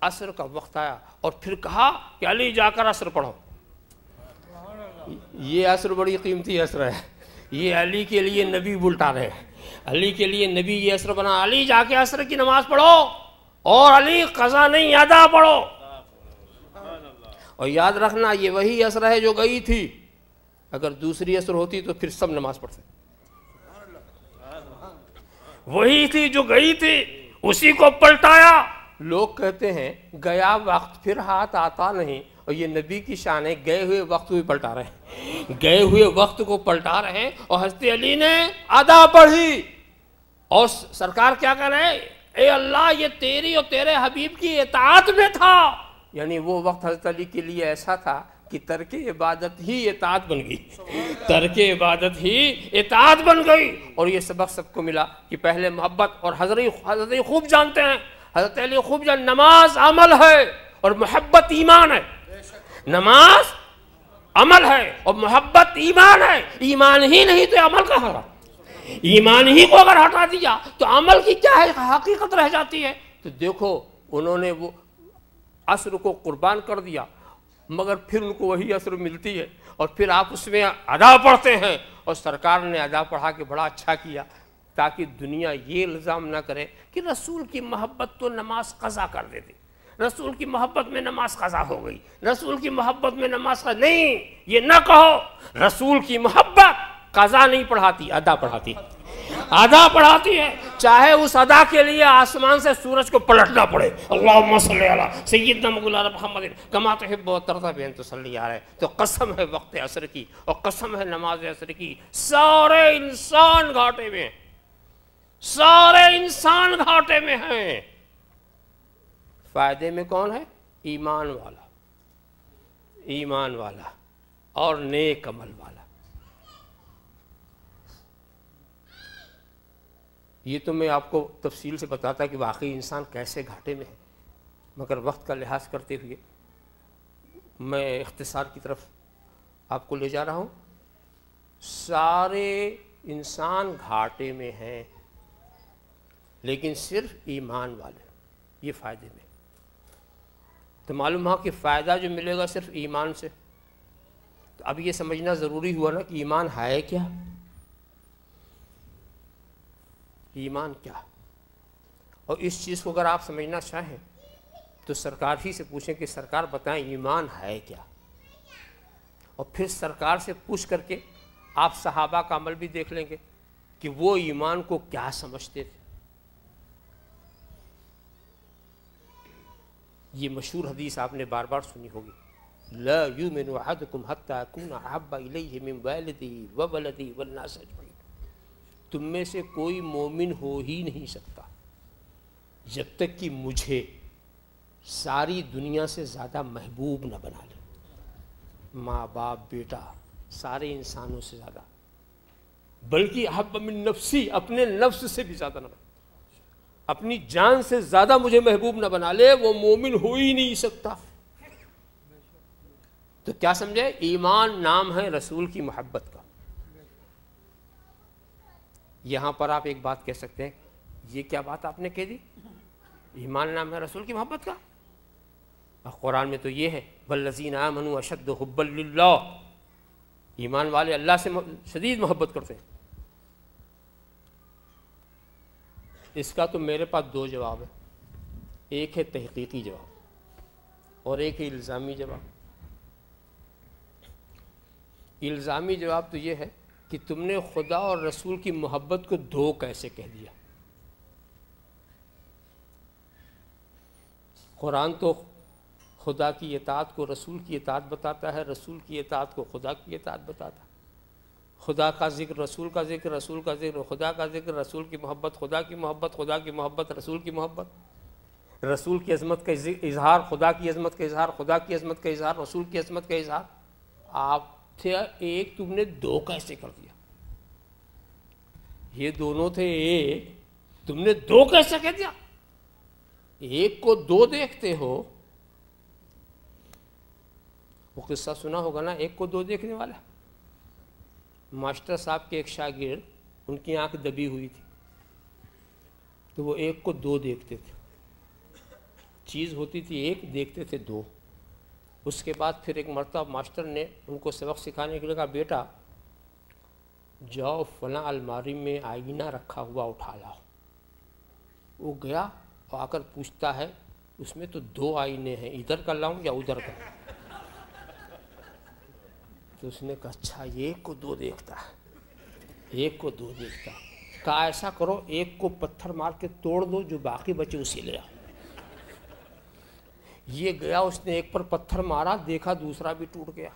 عصر کا وقت آیا، اور پھر کہا کہ علی جا کر عصر پڑھو۔ یہ عصر بڑی قیمتی عصر ہے، یہ علی کے لیے نبی بلٹا رہے ہیں، علی کے لیے نبی یہ عصر بنا، علی جا کے عصر کی نماز پڑھو، اور علی قضا نہیں ادا پڑھو۔ اور یاد رکھنا یہ وہی عصر ہے جو گئی تھی، اگر دوسری عصر ہوتی تو پھر سب نماز پڑھتے، وہی تھی جو گئی تھی، اسی کو پلٹایا۔ لوگ کہتے ہیں گیا وقت پھر ہاتھ آتا نہیں، اور یہ نبی کی شان ہے، گئے ہوئے وقت کو بھی پلٹا رہے ہیں، گئے ہوئے وقت کو پلٹا رہے ہیں۔ اور حضرت علی نے ادا پڑھی اور سرکار کیا کر رہے ہیں، اے اللہ یہ تیری اور تیرے حبیب کی اطاعت میں تھا۔ یعنی وہ وقت حضرت علی کے لیے ایسا تھا کہ ترک عبادت ہی اطاعت بن گئی، ترک عبادت ہی اطاعت بن گئی۔ اور یہ سبق سب کو ملا کہ پہلے محبت، اور حضرت خوب جانتے ہیں، حضرت علی خوب جان، نماز عمل ہے اور محبت ایمان ہے، نماز عمل ہے اور محبت ایمان ہے۔ ایمان ہی نہیں تو عمل کہاں رہا؟ ایمان ہی کو اگر ہٹا دیا تو عمل کی کیا ہے حقیقت رہ جاتی ہے۔ تو دیکھو انہوں نے وہ عصر کو قربان کر دیا، مگر پھر ان کو وہی عصر ملتی ہے، اور پھر آپ اس میں ادا پڑھتے ہیں، اور سرکار نے ادا پڑھا کے بڑا اچھا کیا، تاکہ دنیا یہ الزام نہ کرے کہ رسول کی محبت تو نماز قضا کر دیتی، رسول کی محبت میں نماز قضا ہو گئی، رسول کی محبت میں نماز قضا نہیں، یہ نہ کہو۔ رسول کی محبت قضا نہیں پڑھاتی، ادا پڑھاتی، ادا پڑھاتی ہے، چاہے اس ادا کے لیے آسمان سے سورج کو پلٹنا پڑے۔ اللہم صلی علی سیدنا مولانا محمد کما تحب و ترضی بین تصلی علیہ۔ تو قسم ہے وقت عصر کی، اور قسم ہے نماز عصر کی، سارے انسان گھاٹے میں ہیں، سارے انسان گھاٹے میں ہیں۔ فائدے میں کون ہے؟ ایمان والا، ایمان والا اور نیک عمل والا۔ یہ تو میں آپ کو تفصیل سے بتاتا کہ واقعی انسان کیسے گھاٹے میں ہے، مگر وقت کا لحاظ کرتے ہوئے میں اختصار کی طرف آپ کو لے جا رہا ہوں۔ سارے انسان گھاٹے میں ہیں، لیکن صرف ایمان والے یہ فائدے میں۔ تو معلوم ہوا کہ فائدہ جو ملے گا صرف ایمان سے۔ تو اب یہ سمجھنا ضروری ہوا نا کہ ایمان ہے کیا، ایمان کیا۔ اور اس چیز کو اگر آپ سمجھنا چاہیں تو سرکار ہی سے پوچھیں کہ سرکار بتائیں ایمان ہے کیا، اور پھر سرکار سے پوچھ کر کے آپ صحابہ کا عمل بھی دیکھ لیں گے کہ وہ ایمان کو کیا سمجھتے تھے۔ یہ مشہور حدیث آپ نے بار بار سنی ہوگی، لا یؤمن احدکم حتی اکون احب الیہ من والدی وولدی والناس اجمعین۔ تم میں سے کوئی مومن ہو ہی نہیں سکتا جب تک کہ مجھے ساری دنیا سے زیادہ محبوب نہ بنا لے، ماں باپ بیٹا سارے انسانوں سے زیادہ، بلکہ احب من نفسی، اپنے نفس سے بھی زیادہ نہ بنا، اپنی جان سے زیادہ مجھے محبوب نہ بنا لے، وہ مومن ہو ہی نہیں سکتا۔ تو کیا سمجھے؟ ایمان نام ہے رسول کی محبت کا۔ یہاں پر آپ ایک بات کہہ سکتے ہیں، یہ کیا بات آپ نے کہہ دی، ایمان نام ہے رسول کی محبت کا؟ قرآن میں تو یہ ہے والذین آمنوا اشد حبا للہ، ایمان والے اللہ سے شدید محبت کرتے ہیں۔ اس کا تو میرے پاس دو جواب ہے، ایک ہے تحقیقی جواب اور ایک ہے الزامی جواب۔ الزامی جواب تو یہ ہے کہ تم نے خدا اور رسول کی محبت کو دو کیسے کہہ دیا۔ قرآن تو خدا کی اطاعت کو رسول کی اطاعت بتاتا ہے، رسول کی اطاعت کو خدا کی اطاعت بتاتا ہے۔ خدا کا ذکر، رسول کا ذکر، رسول کا ذکر، خدا کا ذکر، رسول کی محبت، خدا کی محبت، خدا کی محبت، رسول کی محبت، رسول کی عظمت کا اظہار، خدا کی عظمت کا اظہار، خدا کی عظمت کا اظہار، رسول کی عظمت کا اظہار۔ آپ تھے ایک، تم نے دو کیسے کر دیا؟ یہ دونوں تھے ایک، تم نے دو کیسے کہہ دیا؟ ایک کو دو دیکھتے ہو، وہ قصہ سنا ہوگا نا، ایک کو دو دیکھنے والا۔ ماسٹر صاحب کے ایک شاگرد، ان کی آنکھ دبی ہوئی تھی، تو وہ ایک کو دو دیکھتے تھے، چیز ہوتی تھی ایک، دیکھتے تھے دو۔ اس کے بعد پھر ایک مرتبہ ماسٹر نے ان کو سبق سکھانے کے لیے کہا، بیٹا جاؤ فلاں الماری میں آئینہ رکھا ہوا اٹھا لاؤ۔ وہ گیا اور آ کر پوچھتا ہے، اس میں تو دو آئینے ہیں، ادھر کا لاؤں یا ادھر کا؟ تو اس نے کہا اچھا، یہ ایک کو دو دیکھتا ہے، ایک کو دو دیکھتا۔ کہا ایسا کرو ایک کو پتھر مار کے توڑ دو، جو باقی بچے اسی لے آؤ۔ یہ گیا، اس نے ایک پر پتھر مارا، دیکھا دوسرا بھی ٹوٹ گیا،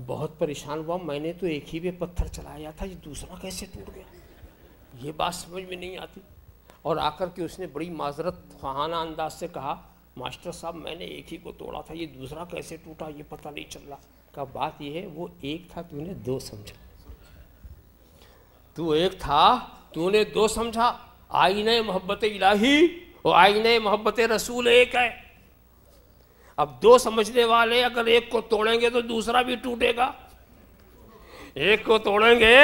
بہت پریشان ہوا، میں نے تو ایک ہی پہ پتھر چلایا تھا، یہ دوسرا کیسے ٹوٹ گیا؟ یہ بات سمجھ میں نہیں آتی۔ اور آ کر کے اس نے بڑی معذرت خواہانہ انداز سے کہا ماسٹر صاحب میں نے ایک ہی کو توڑا تھا، یہ دوسرا کیسے ٹوٹا یہ پتہ نہیں چل رہا۔ کہا بات یہ ہے وہ ایک تھا تو نے دو سمجھا، تو ایک تھا تو نے دو سمجھا۔ آئینہ محبت الہی اور آئینہ محبت رسول ایک ہے۔ اب دو سمجھنے والے اگر ایک کو توڑیں گے تو دوسرا بھی ٹوٹے گا، ایک کو توڑیں گے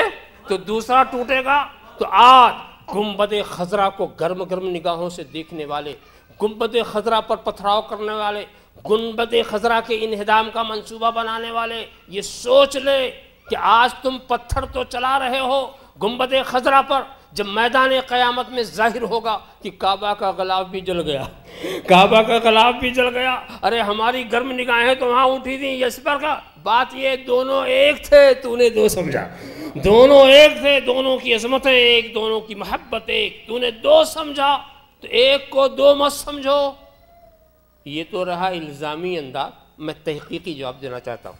تو دوسرا ٹوٹے گا۔ تو آج گنبد خضرا کو گرم گرم نگاہوں سے دیکھنے والے، گنبد خضرا پر پتھراؤ کرنے والے، گنبد خضرا کے انہدام کا منصوبہ بنانے والے یہ سوچ لے کہ آج تم پتھر تو چلا رہے ہو گنبد خضرا پر، جب میدان قیامت میں ظاہر ہوگا کہ کعبہ کا غلاف بھی جل گیا، کعبہ کا غلاف بھی جل گیا، ارے ہماری گرم نگاہیں تو وہاں اٹھی تھیں اس پر کا۔ بات یہ دونوں ایک تھے تو نے دو سمجھا، دونوں ایک تھے، دونوں کی عظمتیں ایک، دونوں کی محبت ایک، تو نے دو سمجھا تو ایک کو دو مت سمجھو۔ یہ تو رہا الزامی انداز، میں تحقیقی جواب دینا چاہتا ہوں۔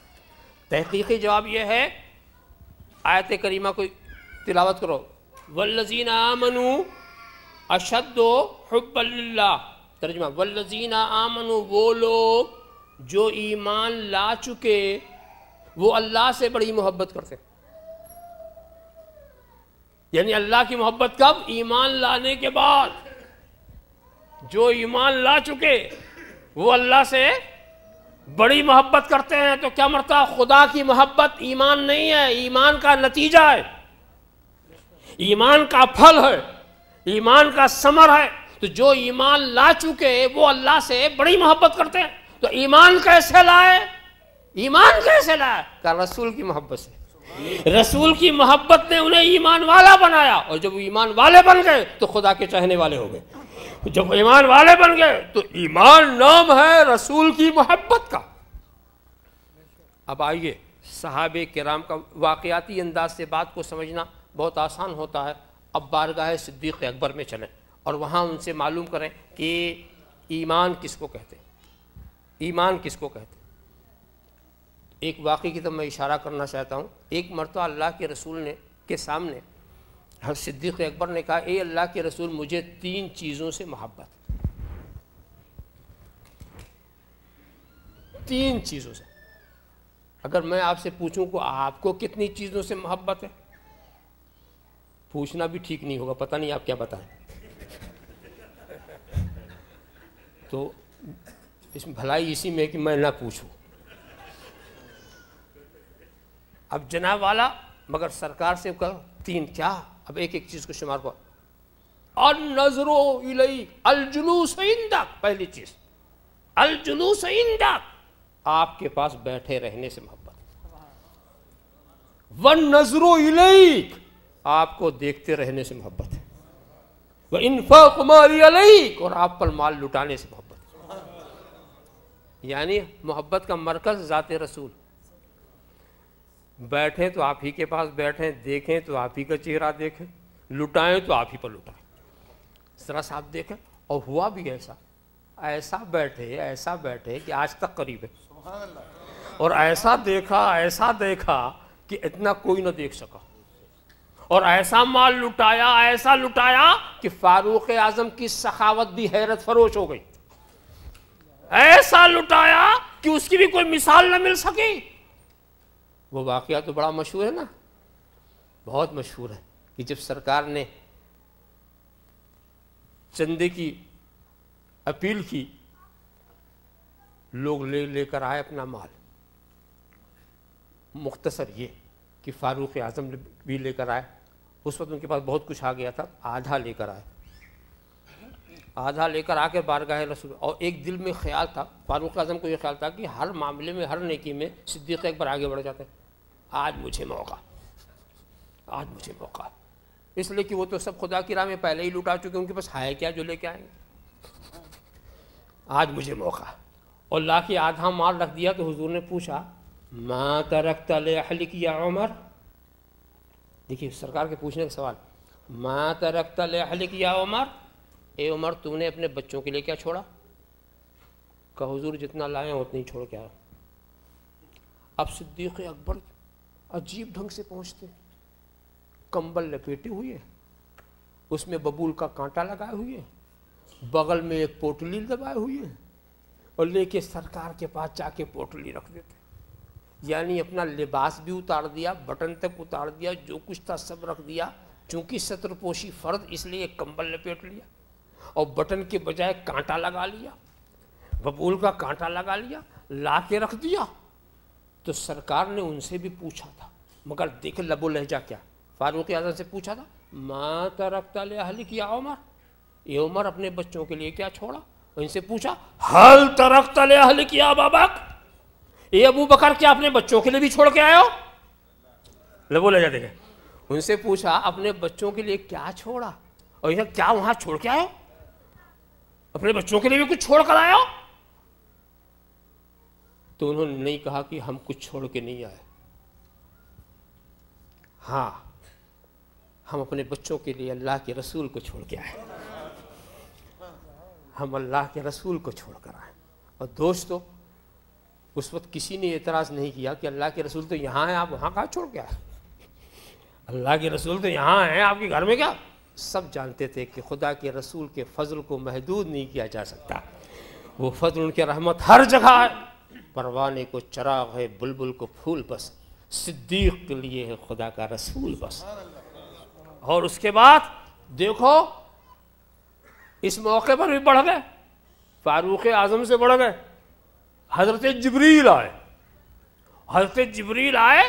تحقیقی جواب یہ ہے، آیت کریمہ کو تلاوت کرو، والذین آمنوا اشد حبا للہ، ترجمہ والذین آمنوا، وہ لوگ جو ایمان لا چکے وہ اللہ سے بڑی محبت کرتے ہیں۔ یعنی اللہ کی محبت کب؟ ایمان لانے کے بعد۔ جو ایمان لا چکے وہ اللہ سے بڑی محبت کرتے ہیں۔ تو کیا مرتا خدا کی محبت ایمان نہیں ہے، ایمان کا نتیجہ ہے، ایمان کا پھل ہے، ایمان کا ثمر ہے۔ تو جو ایمان لا چکے وہ اللہ سے بڑی محبت کرتے ہیں۔ تو ایمان کیسے لائے؟ ایمان کیسے لائے؟ کہ رسول کی محبت سے۔ رسول کی محبت نے انہیں ایمان والا بنایا، اور جب ایمان والے بن گئے تو خدا کے چاہنے والے ہو گئے۔ جب ایمان والے بن گئے تو ایمان نام ہے رسول کی محبت کا۔ اب آئیے صحابہ کرام کا واقعاتی انداز سے بات کو سمجھنا بہت آسان ہوتا ہے۔ اب بارگاہ صدیق اکبر میں چلیں اور وہاں ان سے معلوم کریں کہ ایمان کس کو کہتے ہیں، ایمان کس کو کہتے ہیں۔ ایک واقعے کی طرف میں اشارہ کرنا چاہتا ہوں۔ ایک مرتبہ اللہ کے رسول نے کے سامنے حضرت صدیق اکبر نے کہا اے اللہ کے رسول مجھے 3 چیزوں سے محبت، 3 چیزوں سے۔ اگر میں آپ سے پوچھوں کہ آپ کو کتنی چیزوں سے محبت ہے، پوچھنا بھی ٹھیک نہیں ہوگا، پتہ نہیں آپ کیا بتائیں۔ تو اس میں بھلائی اسی میں کہ میں نہ پوچھوں۔ اب جناب والا مگر سرکار سے کہا 3 کیا؟ اب ایک ایک چیز کو شمار کرو۔ النظر الیک، الجلوس عندک، پہلی چیز الجلوس عندک، آپ کے پاس بیٹھے رہنے سے محبت۔ والنظر الیک، آپ کو دیکھتے رہنے سے محبت ہے۔ وانفاق مال علیک، اور آپ پر مال لٹانے سے محبت۔ یعنی محبت کا مرکز ذات رسول۔ بیٹھیں تو آپ ہی کے پاس بیٹھیں، دیکھیں تو آپ ہی کا چہرہ دیکھیں، لٹائیں تو آپ ہی پر لٹائیں۔ ذرا سا آپ دیکھیں، اور ہوا بھی ایسا بیٹھے کہ آج تک قریب ہے، اور ایسا دیکھا کہ اتنا کوئی نہ دیکھ سکا، اور ایسا مال لٹایا، ایسا لٹایا کہ فاروق اعظم کی سخاوت بھی حیرت فروش ہو گئی، ایسا لٹایا کہ اس کی بھی کوئی مثال نہ مل سکی۔ وہ واقعہ تو بڑا مشہور ہے نا، بہت مشہور ہے کہ جب سرکار نے چندے کی اپیل کی، لوگ لے کر آئے اپنا مال۔ مختصر یہ کہ فاروق اعظم بھی لے کر آئے، اس وقت ان کے پاس بہت کچھ آ گیا تھا، آدھا لے کر آئے، آدھا لے کر آ کے بارگاہ رسول۔ اور ایک دل میں خیال تھا، فاروق اعظم کو یہ خیال تھا کہ ہر معاملے میں، ہر نیکی میں صدیق اکبر آگے بڑھ جاتے ہیں، آج مجھے موقع، اس لیے کہ وہ تو سب خدا کی راہ میں پہلے ہی لٹا چکے، ان کے پاس ہے کیا جو لے کے آئیں گے، آج مجھے موقع۔ اور لا کے آدھا مال رکھ دیا تو حضور نے پوچھا ما ترکت لأہلک یا عمر، دیکھیے سرکار کے پوچھنے کا سوال، ما ترکت لأہلک یا عمر، اے عمر تو نے اپنے بچوں کے لیے کیا چھوڑا؟ کہ حضور جتنا لائے ہیں اتنا ہی چھوڑ کے آیا۔ اب صدیق اکبر عجیب ڈھنگ سے پہنچتے، کمبل لپیٹے ہوئے، اس میں ببول کا کانٹا لگائے ہوئے، بغل میں ایک پوٹلی دبائے ہوئی ہے، اور لے کے سرکار کے پاس جا کے پوٹلی رکھ دیتے، یعنی اپنا لباس بھی اتار دیا، بٹن تک اتار دیا، جو کچھ تھا سب رکھ دیا، چونکہ ستر پوشی فرض اس لیے ایک کمبل لپیٹ لیا، اور بٹن کے بجائے کانٹا لگا لیا، ببول کا کانٹا لگا لیا، لا کے رکھ دیا۔ تو سرکار نے ان سے بھی پوچھا تھا، مگر دیکھ لب و لہجہ کیا، فاروق اعظم سے پوچھا تھا ما ترکت لأہلک یا عمر، یہ عمر اپنے بچوں کے لیے کیا چھوڑا؟ اور ان سے پوچھا حل ترکت لأہلک یا ابا بکر، یہ ابو بکر کیا اپنے بچوں کے لیے بھی چھوڑ کے آئے ہو؟ لب و لہجہ دیکھیں، ان سے پوچھا اپنے بچوں کے لیے کیا چھوڑا، اور یہ کیا وہاں چھوڑ کے آئے ہو؟ اپنے بچوں کے لیے بھی کچھ چھوڑ کر آئے ہو؟ تو انہوں نے نہیں کہا کہ ہم کچھ چھوڑ کے نہیں آئے، ہاں ہم اپنے بچوں کے لیے اللہ کے رسول کو چھوڑ کے آئے، ہم اللہ کے رسول کو چھوڑ کر آئے۔ اور دوستو اس وقت کسی نے اعتراض نہیں کیا کہ اللہ کے رسول تو یہاں ہیں، آپ وہاں کہاں چھوڑ کے آئے؟ اللہ کے رسول تو یہاں ہیں، آپ کے گھر میں کیا؟ سب جانتے تھے کہ خدا کے رسول کے فضل کو محدود نہیں کیا جا سکتا، وہ فضل ان کے رحمت ہر جگہ ہے، پروانے کو چراغ ہے، بلبل کو پھول بس، صدیق کے لیے ہے خدا کا رسول بس۔ اور اس کے بعد دیکھو اس موقع پر بھی بڑھ گئے، فاروق اعظم سے بڑھ گئے، حضرت جبریل آئے، حضرت جبریل آئے،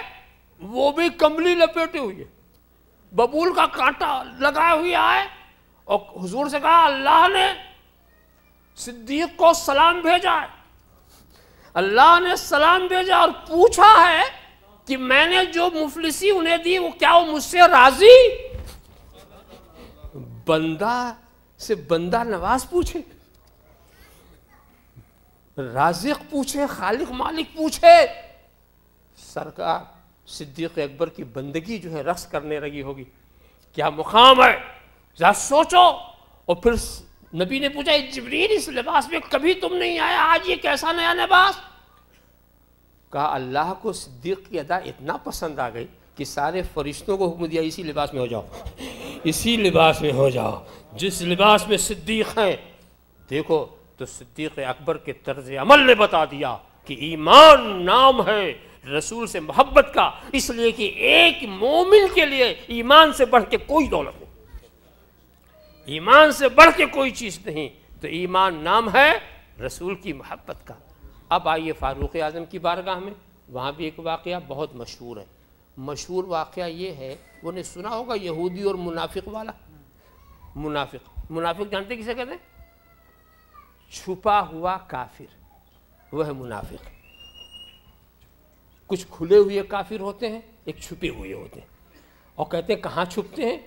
وہ بھی کمبلی لپیٹے ہوئے، ببول کا کانٹا لگائے ہوئے آئے، اور حضور سے کہا اللہ نے صدیق کو سلام بھیجا ہے، اللہ نے سلام بھیجا اور پوچھا ہے کہ میں نے جو مفلسی انہیں دی وہ کیا وہ مجھ سے راضی؟ بندہ سے بندہ نواز پوچھے، رازق پوچھے، خالق مالک پوچھے، سرکار صدیق اکبر کی بندگی جو ہے رقص کرنے لگی ہوگی، کیا مقام ہے، ذرا سوچو۔ اور پھر نبی نے پوچھا جبریل اس لباس میں کبھی تم نہیں آیا، آج یہ کیسا نیا لباس؟ کہا اللہ کو صدیق کی ادا اتنا پسند آ گئی کہ سارے فرشتوں کو حکم دیا اسی لباس میں ہو جاؤ، اسی لباس میں ہو جاؤ جس لباس میں صدیق ہیں۔ دیکھو تو صدیق اکبر کے طرز عمل نے بتا دیا کہ ایمان نام ہے رسول سے محبت کا، اس لیے کہ ایک مومن کے لیے ایمان سے بڑھ کے کوئی دولت نہیں، ایمان سے بڑھ کے کوئی چیز نہیں، تو ایمان نام ہے رسول کی محبت کا۔ اب آئیے فاروق اعظم کی بارگاہ میں، وہاں بھی ایک واقعہ بہت مشہور ہے، مشہور واقعہ یہ ہے، وہ نے سنا ہوگا یہودی اور منافق والا۔ منافق جانتے کسے کہتے ہیں؟ چھپا ہوا کافر، وہ ہے منافق۔ کچھ کھلے ہوئے کافر ہوتے ہیں، ایک چھپے ہوئے ہوتے ہیں، اور کہتے ہیں کہاں چھپتے ہیں؟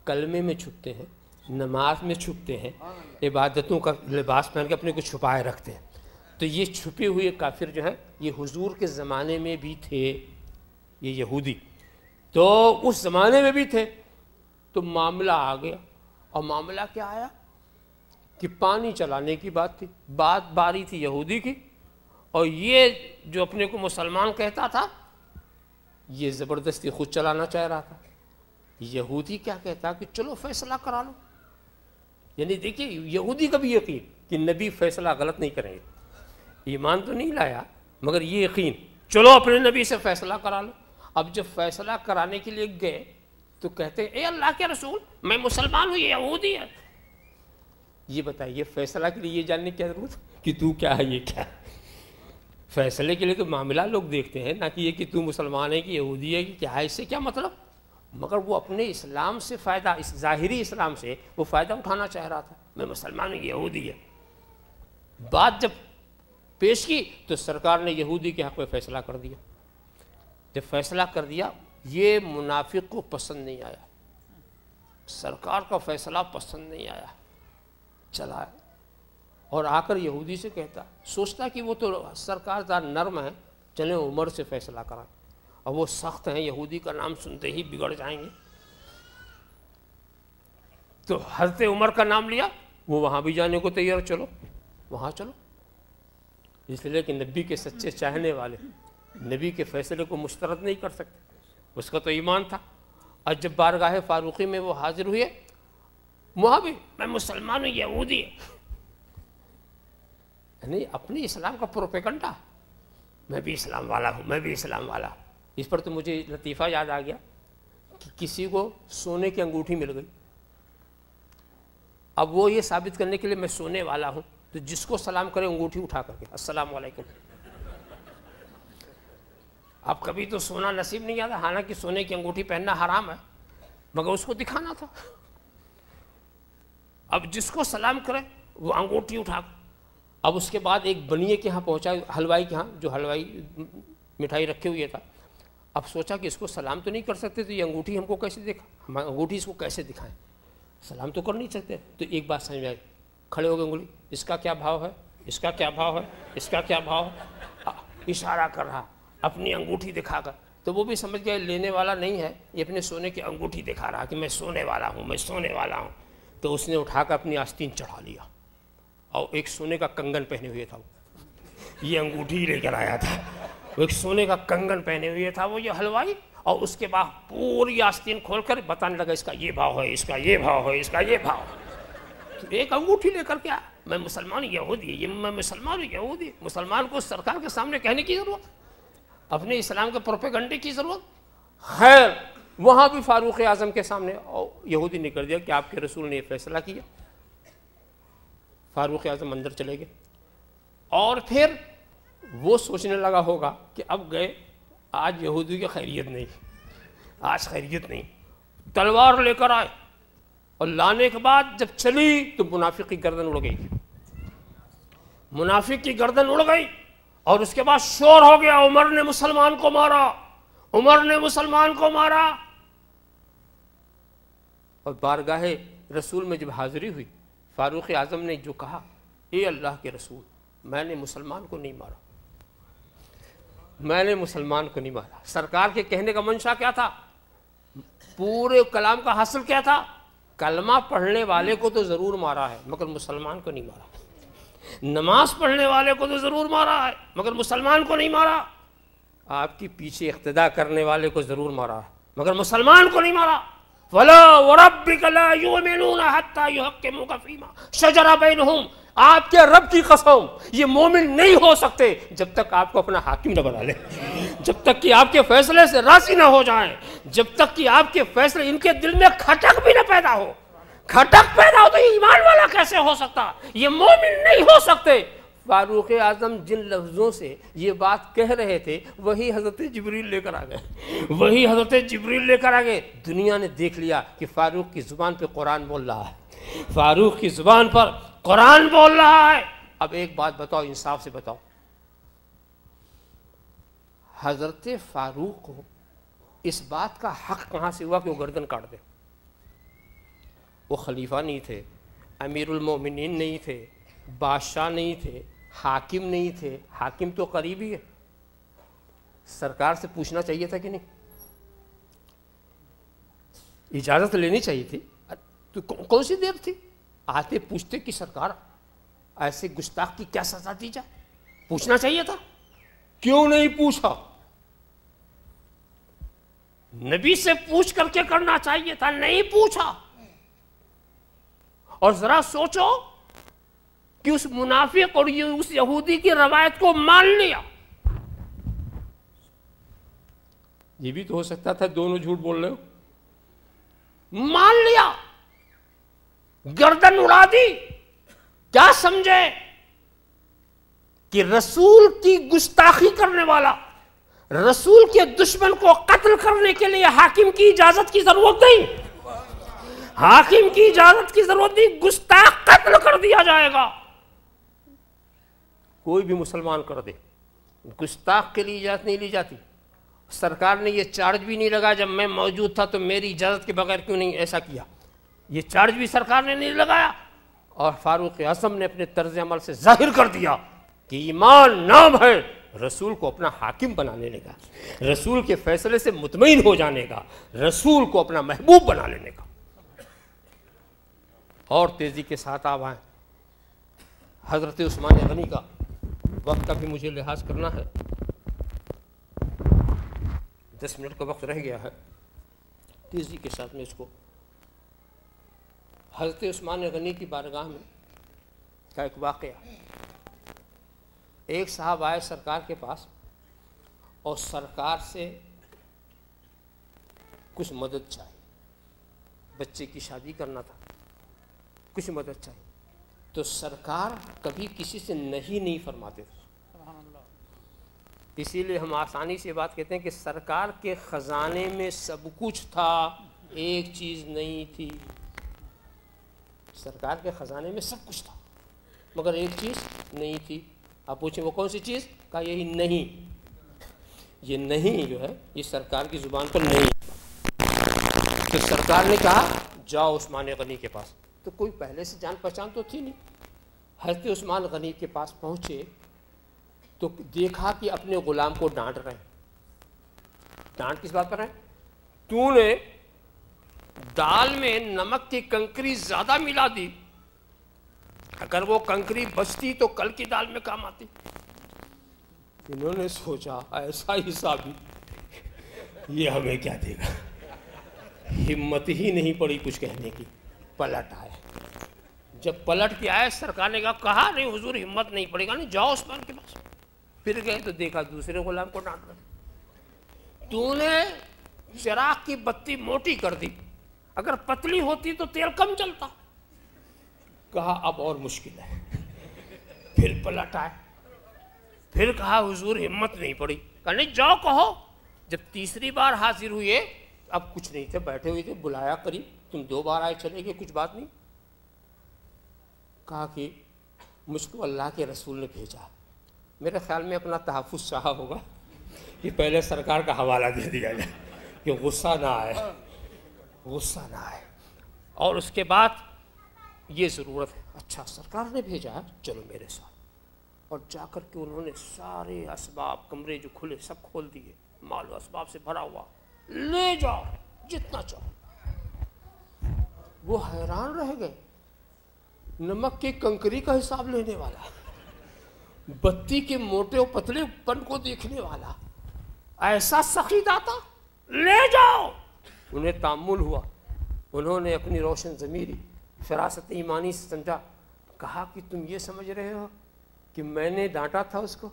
کلمے میں چھپتے ہیں، نماز میں چھپتے ہیں، عبادتوں کا لباس پہن کے اپنے کو چھپائے رکھتے ہیں۔ تو یہ چھپے ہوئے کافر جو ہیں یہ حضور کے زمانے میں بھی تھے، یہ یہودی تو اس زمانے میں بھی تھے۔ تو معاملہ آ گیا، اور معاملہ کیا آیا کہ پانی چلانے کی بات تھی، بات باری تھی یہودی کی، اور یہ جو اپنے کو مسلمان کہتا تھا یہ زبردستی خود چلانا چاہ رہا تھا۔ یہودی کیا کہتا کہ چلو فیصلہ کرا لو، یعنی دیکھیے یہودی کا بھی یقین کہ نبی فیصلہ غلط نہیں کریں گے، ایمان تو نہیں لایا مگر یہ یقین، چلو اپنے نبی سے فیصلہ کرا لو۔ اب جب فیصلہ کرانے کے لیے گئے تو کہتے ہیں اے اللہ کے رسول میں مسلمان ہوں، یہ یہودی ہے، یہ بتائیے فیصلہ کے لیے یہ جاننے کی کیا ضرورت کہ تو کیا ہے یہ کیا ہے؟ فیصلے کے لیے تو معاملہ لوگ دیکھتے ہیں، نہ کہ یہ کہ تو مسلمان ہے کہ یہودی ہے کہ کیا ہے، اس سے کیا مطلب؟ مگر وہ اپنے اسلام سے فائدہ، اس ظاہری اسلام سے وہ فائدہ اٹھانا چاہ رہا تھا، میں مسلمان ہوں، یہودی ہے۔ بات جب پیش کی تو سرکار نے یہودی کے حق میں فیصلہ کر دیا۔ جب فیصلہ کر دیا یہ منافق کو پسند نہیں آیا، سرکار کا فیصلہ پسند نہیں آیا، چلا اور آ کر یہودی سے کہتا، سوچتا کہ وہ تو سرکار ذرا نرم ہے، چلیں عمر سے فیصلہ کرائیں، اور وہ سخت ہیں، یہودی کا نام سنتے ہی بگڑ جائیں گے۔ تو حضرت عمر کا نام لیا، وہ وہاں بھی جانے کو تیار، چلو وہاں چلو، اس لیے کہ نبی کے سچے چاہنے والے نبی کے فیصلے کو مسترد نہیں کر سکتے، اس کا تو ایمان تھا۔ اور جب بارگاہ فاروقی میں وہ حاضر ہوئے، وہاں بھی میں مسلمان ہوں، یہودی ہے، یعنی اپنی اسلام کا پروپیگنڈا، میں بھی اسلام والا ہوں، میں بھی اسلام والا ہوں۔ اس پر تو مجھے لطیفہ یاد آ گیا کہ کسی کو سونے کی انگوٹھی مل گئی، اب وہ یہ ثابت کرنے کے لیے میں سونے والا ہوں، تو جس کو سلام کرے انگوٹھی اٹھا کر کے السلام علیکم۔ اب کبھی تو سونا نصیب نہیں آتا، حالانکہ سونے کی انگوٹھی پہننا حرام ہے، مگر اس کو دکھانا تھا۔ اب جس کو سلام کرے وہ انگوٹھی اٹھا کر، اب اس کے بعد ایک بنیے کے ہاں پہنچا، حلوائی کے ہاں، جو حلوائی مٹھائی رکھے ہوئے تھا، اب سوچا کہ اس کو سلام تو نہیں کر سکتے، تو یہ انگوٹھی ہم کو کیسے دیکھا، ہم انگوٹھی اس کو کیسے دکھائیں، سلام تو کر نہیں سکتے۔ تو ایک بات سمجھ میں آئی، کھڑے ہو گئے، انگلی اس کا کیا بھاؤ ہے، اس کا کیا بھاؤ ہے، اس کا کیا بھاؤ ہے، اشارہ کر رہا اپنی انگوٹھی دکھا کر۔ تو وہ بھی سمجھ گئے لینے والا نہیں ہے، یہ اپنے سونے کی انگوٹھی دکھا رہا کہ میں سونے والا ہوں، میں سونے والا ہوں۔ تو اس نے اٹھا کر اپنی آستین چڑھا لیا، اور ایک سونے کا کنگن پہنے ہوئے تھا، یہ انگوٹھی لے کر آیا تھا، وہ ایک سونے کا کنگن پہنے ہوئے تھا وہ یہ حلوائی، اور اس کے بعد پوری آستین کھول کر بتانے لگا اس کا یہ بھاؤ ہے، اس کا یہ بھاؤ ہے، اس کا یہ بھاؤ ہے۔ تو ایک انگوٹھی لے کر کے آیا، میں مسلمان یہودی، میں مسلمان یہودی۔ مسلمان کو سرکار کے سامنے کہنے کی ضرورت، اپنے اسلام کے پروپیگنڈے کی ضرورت؟ خیر، وہاں بھی فاروق اعظم کے سامنے یہودی نے کر دیا کہ آپ کے رسول نے یہ فیصلہ کیا۔ فاروق اعظم اندر چلے گئے، اور پھر وہ سوچنے لگا ہوگا کہ اب گئے، آج یہودی کی خیریت نہیں، آج خیریت نہیں، تلوار لے کر آئے، اور لانے کے بعد جب چلی تو منافق کی گردن اڑ گئی، منافق کی گردن اڑ گئی، اور اس کے بعد شور ہو گیا، عمر نے مسلمان کو مارا، عمر نے مسلمان کو مارا۔ اور بارگاہ رسول میں جب حاضری ہوئی، فاروق اعظم نے جو کہا، اے اللہ کے رسول، میں نے مسلمان کو نہیں مارا، میں نے مسلمان کو نہیں مارا۔ سرکار کے کہنے کا منشا کیا تھا؟ پورے کلام کا حاصل کیا تھا؟ کلمہ پڑھنے والے کو تو ضرور مارا ہے مگر مسلمان کو نہیں مارا، نماز پڑھنے والے کو تو ضرور مارا ہے مگر مسلمان کو نہیں مارا، آپ کی پیچھے اقتداء کرنے والے کو ضرور مارا ہے مگر مسلمان کو نہیں مارا۔ وَلَا وَرَبِّكَ لَا يُؤْمِنُونَ حَتَّى يُحَكِّمُوكَ فِيمَا شَجَرَ بَيْنَهُمْ، آپ کے رب کی قسم یہ مومن نہیں ہو سکتے جب تک آپ کو اپنا حاکم نہ بنا لے، جب تک کہ آپ کے فیصلے سے راضی نہ ہو جائیں، جب تک کہ آپ کے فیصلے ان کے دل میں کھٹک بھی نہ پیدا ہو۔ کھٹک پیدا ہو تو یہ ایمان والا کیسے ہو سکتا، یہ مومن نہیں ہو سکتے۔ فاروق اعظم جن لفظوں سے یہ بات کہہ رہے تھے وہی حضرت جبریل لے کر آ گئے، وہی حضرت جبریل لے کر آ گئے۔ دنیا نے دیکھ لیا کہ فاروق کی زبان پہ قرآن بول رہا ہے، فاروق کی زبان پر قرآن بول رہا ہے۔ اب ایک بات بتاؤ، انصاف سے بتاؤ، حضرت فاروق کو اس بات کا حق کہاں سے ہوا کہ وہ گردن کاٹ دے؟ وہ خلیفہ نہیں تھے، امیر المومنین نہیں تھے، بادشاہ نہیں تھے، حاکم نہیں تھے۔ حاکم تو قریبی ہے، سرکار سے پوچھنا چاہیے تھا کہ نہیں، اجازت لینی چاہیے تھی، تو کون سی دیر تھی؟ آتے پوچھتے کہ سرکار ایسے گستاخ کی کیا سزا دی جائے، پوچھنا چاہیے تھا، کیوں نہیں پوچھا؟ نبی سے پوچھ کر کے کرنا چاہیے تھا، نہیں پوچھا۔ اور ذرا سوچو کہ اس منافق اور اس یہودی کی روایت کو مان لیا، یہ بھی تو ہو سکتا تھا دونوں جھوٹ بول رہے ہو، مان لیا، گردن اڑا دی۔ کیا سمجھے کہ رسول کی گستاخی کرنے والا، رسول کے دشمن کو قتل کرنے کے لیے حاکم کی اجازت کی ضرورت نہیں، حاکم کی اجازت کی ضرورت نہیں، گستاخ قتل کر دیا جائے گا۔ کوئی بھی مسلمان کر دے، گستاخ کے لیے اجازت نہیں لی جاتی۔ سرکار نے یہ چارج بھی نہیں لگا، جب میں موجود تھا تو میری اجازت کے بغیر کیوں نہیں ایسا کیا، یہ چارج بھی سرکار نے نہیں لگایا۔ اور فاروق اعظم نے اپنے طرز عمل سے ظاہر کر دیا کہ ایمان نام ہے رسول کو اپنا حاکم بنا لینے کا، رسول کے فیصلے سے مطمئن ہو جانے کا، رسول کو اپنا محبوب بنا لینے کا۔ اور تیزی کے ساتھ آپ آئیں. حضرت عثمان غنی کا وقت کا بھی مجھے لحاظ کرنا ہے. 10 منٹ کا وقت رہ گیا ہے. تیزی کے ساتھ میں اس کو حضرت عثمان غنی کی بارگاہ میں کا ایک واقعہ. ایک صاحب آئے سرکار کے پاس اور سرکار سے کچھ مدد چاہیے. بچے کی شادی کرنا تھا, کچھ مدد چاہیے. تو سرکار کبھی کسی سے نہیں فرماتے تھے. اسی لیے ہم آسانی سے بات کہتے ہیں کہ سرکار کے خزانے میں سب کچھ تھا, ایک چیز نہیں تھی. سرکار کے خزانے میں سب کچھ تھا مگر ایک چیز نہیں تھی. آپ پوچھیں وہ کون سی چیز؟ کہا یہی نہیں. یہ نہیں جو ہے یہ سرکار کی زبان پر نہیں. تو سرکار نے کہا جاؤ عثمان غنی کے پاس. تو کوئی پہلے سے جان پہچان تو تھی نہیں. حضرت عثمان غنی کے پاس پہنچے تو دیکھا کہ اپنے غلام کو ڈانٹ رہے ہیں. ڈانٹ کس بات پر ہے؟ تو نے دال میں نمک کی کنکری زیادہ ملا دی, اگر وہ کنکری بچتی تو کل کی دال میں کام آتی. انہوں نے سوچا ایسا حسابی یہ ہمیں کیا دے گا. ہمت ہی نہیں پڑی کچھ کہنے کی, پلٹ آئے. جب پلٹ کے آئے سرکار نے کہا نہیں حضور ہمت نہیں پڑے گا, نہیں جاؤ عثمان کے پاس. پھر گئے تو دیکھا دوسرے غلام کو ڈانٹ رہے. تو نے چراغ کی بتی موٹی کر دی, اگر پتلی ہوتی تو تیل کم چلتا. کہا اب اور مشکل ہے. پھر پلٹ آئے, پھر کہا حضور ہمت نہیں پڑی. کہا نہیں جاؤ کہو. جب تیسری بار حاضر ہوئے, اب کچھ نہیں تھے, بیٹھے ہوئے تھے, بلایا قریب, تم 2 بار آئے چلے گئے کچھ بات نہیں. کہا کہ مجھ کو اللہ کے رسول نے بھیجا. میرے خیال میں اپنا تحفظ چاہا ہوگا کہ پہلے سرکار کا حوالہ دے دیا جائے کہ غصہ نہ آئے, غصہ نہ آئے. اور اس کے بعد یہ ضرورت ہے, اچھا سرکار نے بھیجا ہے چلو میرے ساتھ. اور جا کر کے انہوں نے سارے اسباب, کمرے جو کھلے سب کھول دیے, مال و اسباب سے بھرا ہوا, لے جاؤ جتنا چاہو. وہ حیران رہ گئے. نمک کی کنکری کا حساب لینے والا, بتی کے موٹے و پتلے پن کو دیکھنے والا, ایسا سخی داتا, لے جاؤ. انہیں تامل ہوا. انہوں نے اپنی روشن ضمیری فراست ایمانی سے سمجھا. کہا کہ تم یہ سمجھ رہے ہو کہ میں نے ڈانٹا تھا اس کو,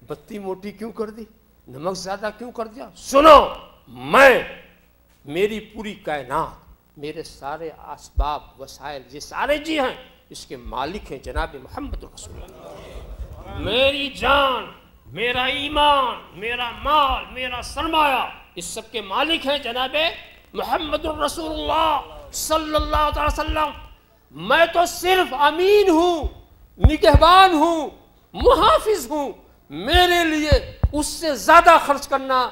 بتی موٹی کیوں کر دی, نمک زیادہ کیوں کر دیا. سنو, میں, میری پوری کائنات, میرے سارے اسباب وسائل یہ سارے جی ہیں, اس کے مالک ہیں جناب محمد رسول اللہ. میری جان, میرا ایمان, میرا مال, میرا سرمایہ, اس سب کے مالک ہیں جناب محمد الرسول اللہ صلی اللہ علیہ وسلم. میں تو صرف امین ہوں, نگہبان ہوں, محافظ ہوں. میرے لیے اس سے زیادہ خرچ کرنا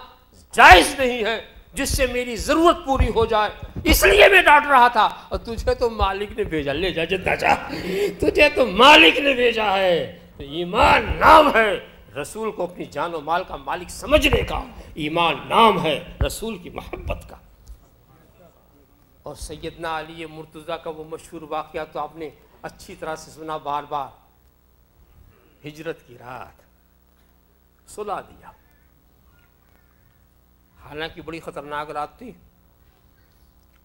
جائز نہیں ہے جس سے میری ضرورت پوری ہو جائے. اس لیے میں ڈانٹ رہا تھا. اور تجھے تو مالک نے بھیجا, لے جا جتنا چاہ, تجھے تو مالک نے بھیجا ہے. ایمان نام ہے رسول کو اپنی جان و مال کا مالک سمجھنے کا, ایمان نام ہے رسول کی محبت کا. اور سیدنا علی مرتضیٰ کا وہ مشہور واقعہ تو آپ نے اچھی طرح سے سنا بار بار. ہجرت کی رات سلا دیا, حالانکہ بڑی خطرناک رات تھی.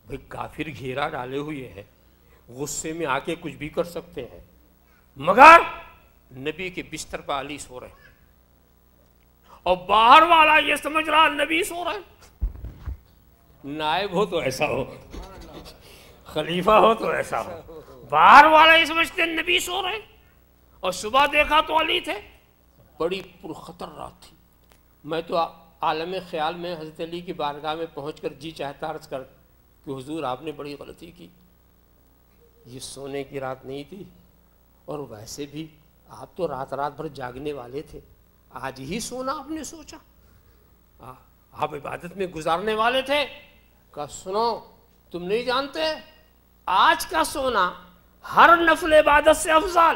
بھئی کافر گھیرا ڈالے ہوئے ہیں, غصے میں آ کے کچھ بھی کر سکتے ہیں, مگر نبی کے بستر پر علی سو رہے, اور باہر والا یہ سمجھ رہا نبی سو رہے. نائب ہو تو ایسا ہو, خلیفہ ہو تو ایسا ہو, باہر والا یہ سمجھتے نبی سو رہے. اور صبح دیکھا تو علی تھے. بڑی پرخطر رات تھی. میں تو عالم خیال میں حضرت علی کی بارگاہ میں پہنچ کر جی چاہتا عرض کر کہ حضور آپ نے بڑی غلطی کی, یہ سونے کی رات نہیں تھی, اور ویسے بھی آپ تو رات رات بھر جاگنے والے تھے, آج ہی سونا آپ نے سوچا, آپ عبادت میں گزارنے والے تھے. کہا سنو, تم نہیں جانتے آج کا سونا ہر نفل عبادت سے افضل,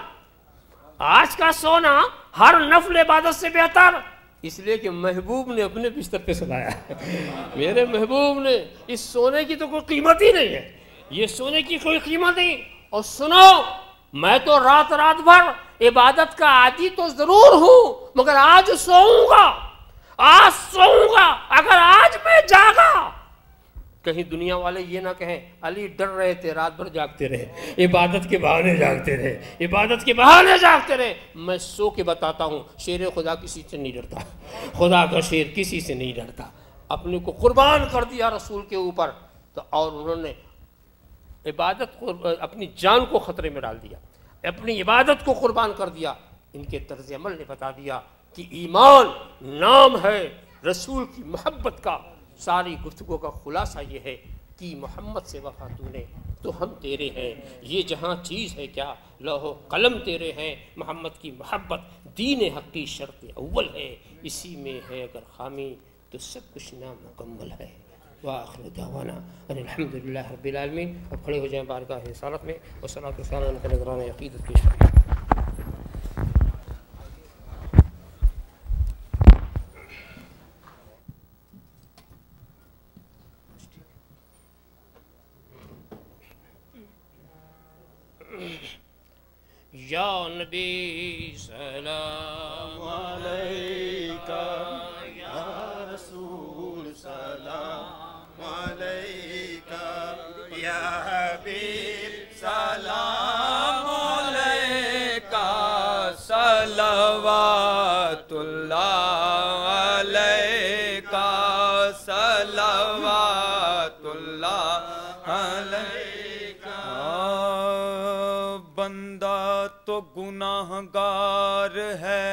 آج کا سونا ہر نفل عبادت سے بہتر, اس لیے کہ محبوب نے اپنے بستر پہ سلایا. میرے محبوب نے, اس سونے کی تو کوئی قیمت ہی نہیں ہے, یہ سونے کی کوئی قیمت نہیں. اور سنو میں تو رات رات بھر عبادت کا عادی تو ضرور ہوں، مگر آج سوؤں گا اگر آج میں جاگا، کہیں دنیا والے یہ نہ کہیں علی ڈر رہے تھے رات بھر جاگتے رہے، عبادت کے بہانے جاگتے رہے، میں سو کے بتاتا ہوں شیر خدا کسی سے نہیں ڈرتا، خدا کا شیر کسی سے نہیں ڈرتا، اپنے کو قربان کر دیا رسول کے اوپر، تو اور انہوں نے عبادت کو اپنی جان کو خطرے میں ڈال دیا، اپنی عبادت کو قربان کر دیا۔ ان کے طرز عمل نے بتا دیا کہ ایمان نام ہے رسول کی محبت کا۔ ساری گفتگو کا خلاصہ یہ ہے کہ محمد سے وفا تو نے تو ہم تیرے ہیں، یہ جہاں چیز ہے کیا لوح و قلم تیرے ہیں، محمد کی محبت دین حق کی شرط اول ہے، اسی میں ہے اگر خامی تو سب کچھ نامکمل ہے۔ وآخر دعوانا ان الحمدللہ رب العالمین۔ اب کھڑے ہو جائیں بارگاہ رسالت میں، والصلاۃ والسلام علی نذران عقیدت پیش کریں۔ یا نبی سلام علیکہ یا رسول سلام علیکہ یا حبیب سلام علیکہ صلوات اللہ علیکہ صلوات اللہ علیکہ۔ بندہ تو گناہ گار ہے،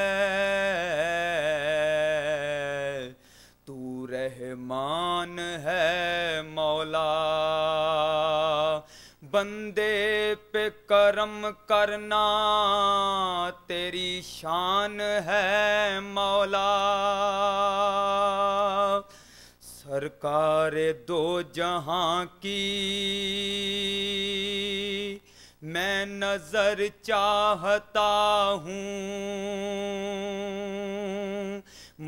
تو رحمان ہے مولا، بندے پہ کرم کرنا تیری شان ہے مولا، سرکار دو جہاں کی میں نظر چاہتا ہوں،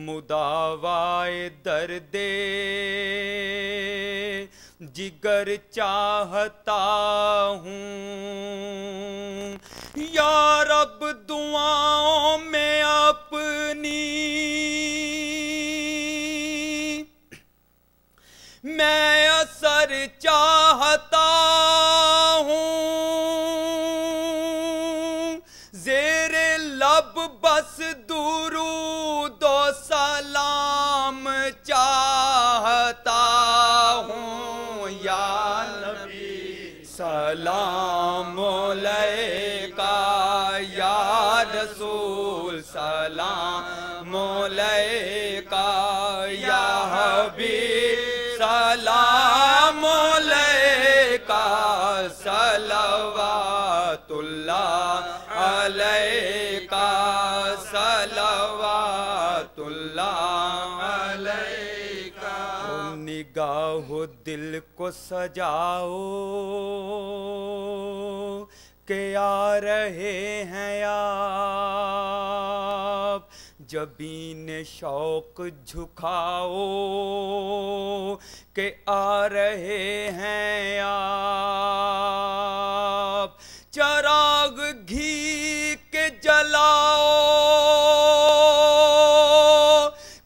مداوائے درد جگر چاہتا ہوں، یا رب دعاؤں میں اپنی میں اثر چاہتا ہوں، زیر لب بس درود و سلام چاہتا ہوں، یا نبی سلام علیکہ یا رسول سلام علیکہ یا حبیب سلام علیکہ صلوات اللہ علیکہ صلوات اللہ علیکہ۔ نگاہ دل کو سجاؤ کہ آ رہے ہیں آپ، جبین شوق جھکاؤ کہ آ رہے ہیں آپ، چراغ گھی کے جلاؤ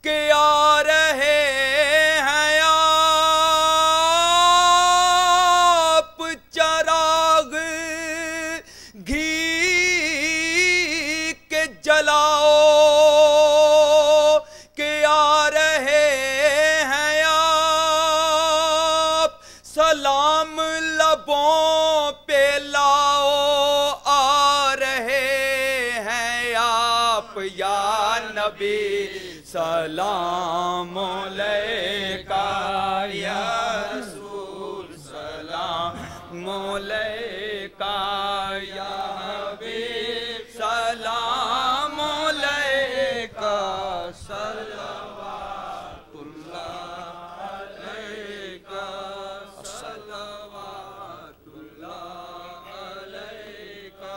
کہ آ رہے ہیں آپ، چراغ گھی کے جلاؤ کہ آ رہے ہیں آپ، سلام لبوں پہ لاؤ آ رہے ہیں آپ، یا نبی سلام علیکہ یا رسول سلام علیکہ یا حبیب سلام علیکہ صلوات اللہ علیکہ صلوات اللہ علیکہ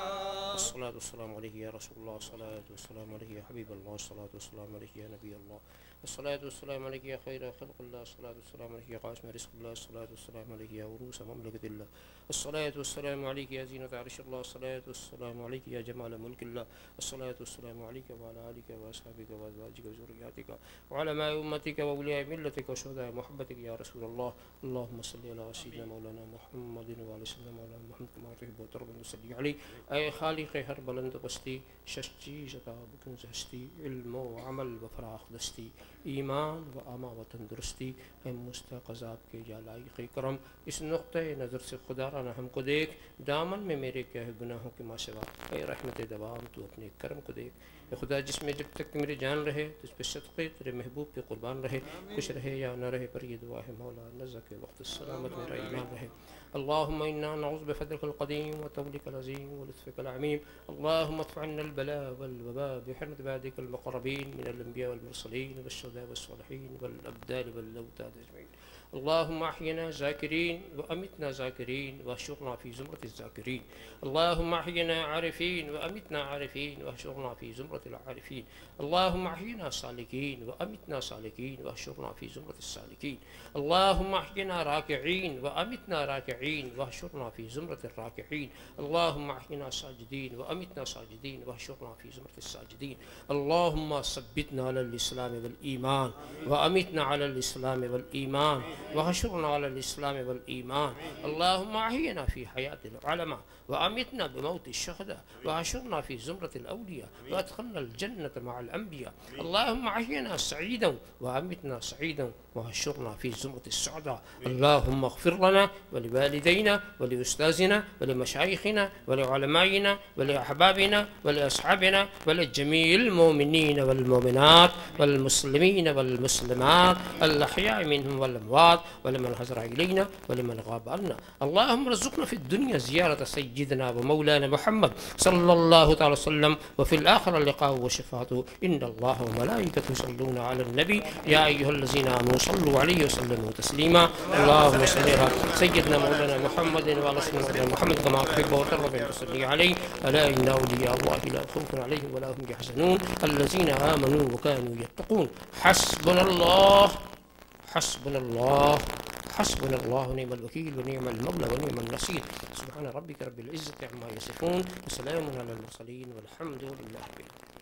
الصلاة والسلام عليك يا رسول الله، الصلاة والسلام عليك يا حبيب الله، الصلاة والسلام عليك يا نبي الله، الصلاة والسلام عليك يا خير خلق الله، الصلاة والسلام عليك يا قاسم رزق الله، الصلاة والسلام عليك يا عروس مملكة الله، الصلاة والسلام عليك يا زينة عرش الله، الصلاة والسلام عليك يا جمال ملك الله، الصلاة والسلام عليك وعلى آلك وأصحابك وأزواجك وذرياتك وعلى ما أمتك وأولياء ملتك وشهداء محبتك يا رسول الله. اللهم صل على سيدنا مولانا محمد وعلى سيدنا مولانا محمد كما تحب وترضى وصلي عليه. اے خالق ہر بلند پستی، ششچی شتاب کنز ہستی، علم و عمل و فراخ دستی، ایمان و اما و تندرستی، اے مستقذاب کے یا لائق کرم، اس نقطۂ نظر سے خدا رانا ہم کو دیکھ، دامن میں میرے کیا ہے گناہوں کے ماں سوا، اے رحمت دوام تو اپنے کرم کو دیکھ. اے خدا جس میں جب تک میری جان رہے تو اس پہ صدقے تیرے محبوب پہ قربان رہے، کچھ رہے یا نہ رہے پر یہ دعا ہے مولا نزا کے وقت السلامت میرا ایمان رہے. اللهم إنا نعوذ بفضلك القديم وتولك العظيم ولطفك العميم. اللهم ادفع عنا البلاء والوباء بحرمة عبادك المقربين من الأنبياء والمرسلين والشهداء والصالحين والأبدال والأوتاد أجمعين. اللهم احينا ذاكرين وامتنا ذاكرين واحشرنا في زمرة الذاكرين. اللهم احينا عارفين وامتنا عارفين واحشرنا في زمرة العارفين. اللهم احينا سالكين وامتنا سالكين واحشرنا في زمرة السالكين. اللهم احينا راكعين وامتنا راكعين واحشرنا في زمرة الراكعين. اللهم احينا ساجدين وامتنا ساجدين واحشرنا في زمرة الساجدين. اللهم ثبتنا على الاسلام والايمان وامتنا على الاسلام والايمان وحشرنا على الإسلام والإيمان. اللهم أحينا في حياة العلماء وأمتنا بموت الشهداء وحشرنا في زمرة الأولياء وأدخلنا الجنة مع الأنبياء. اللهم أحينا سعيدا وأمتنا سعيدا وحشرنا في زمرة السعداء. اللهم اغفر لنا ولوالدينا ولأستاذنا ولمشايخنا ولعلمائنا ولأحبابنا ولأصحابنا ولجميع المؤمنين والمؤمنات والمسلمين والمسلمات الأحياء منهم والأموات ولمن حضر إلينا ولمن غاب عنا. اللهم ارزقنا في الدنيا زيارة سيدنا ومولانا محمد صلى الله تعالى وسلم وفي الآخرة اللقاء وشفاعته. إن الله وملائكته يصلون على النبي يا أيها الذين آمنوا صلوا عليه وسلموا تسليما. اللهم صل على سيدنا مولانا محمد وعلى سيدنا محمد كما تحب وترضى وصلي عليه. ألا إن أولياء الله لا خوف عليهم ولا هم يحزنون الذين آمنوا وكانوا يتقون. حسبنا الله حسبنا الله حسبنا الله ونعم الوكيل ونعم المولى ونعم النصير. سبحان ربك رب العزة عما يصفون وسلام على المرسلين والحمد لله رب العالمين.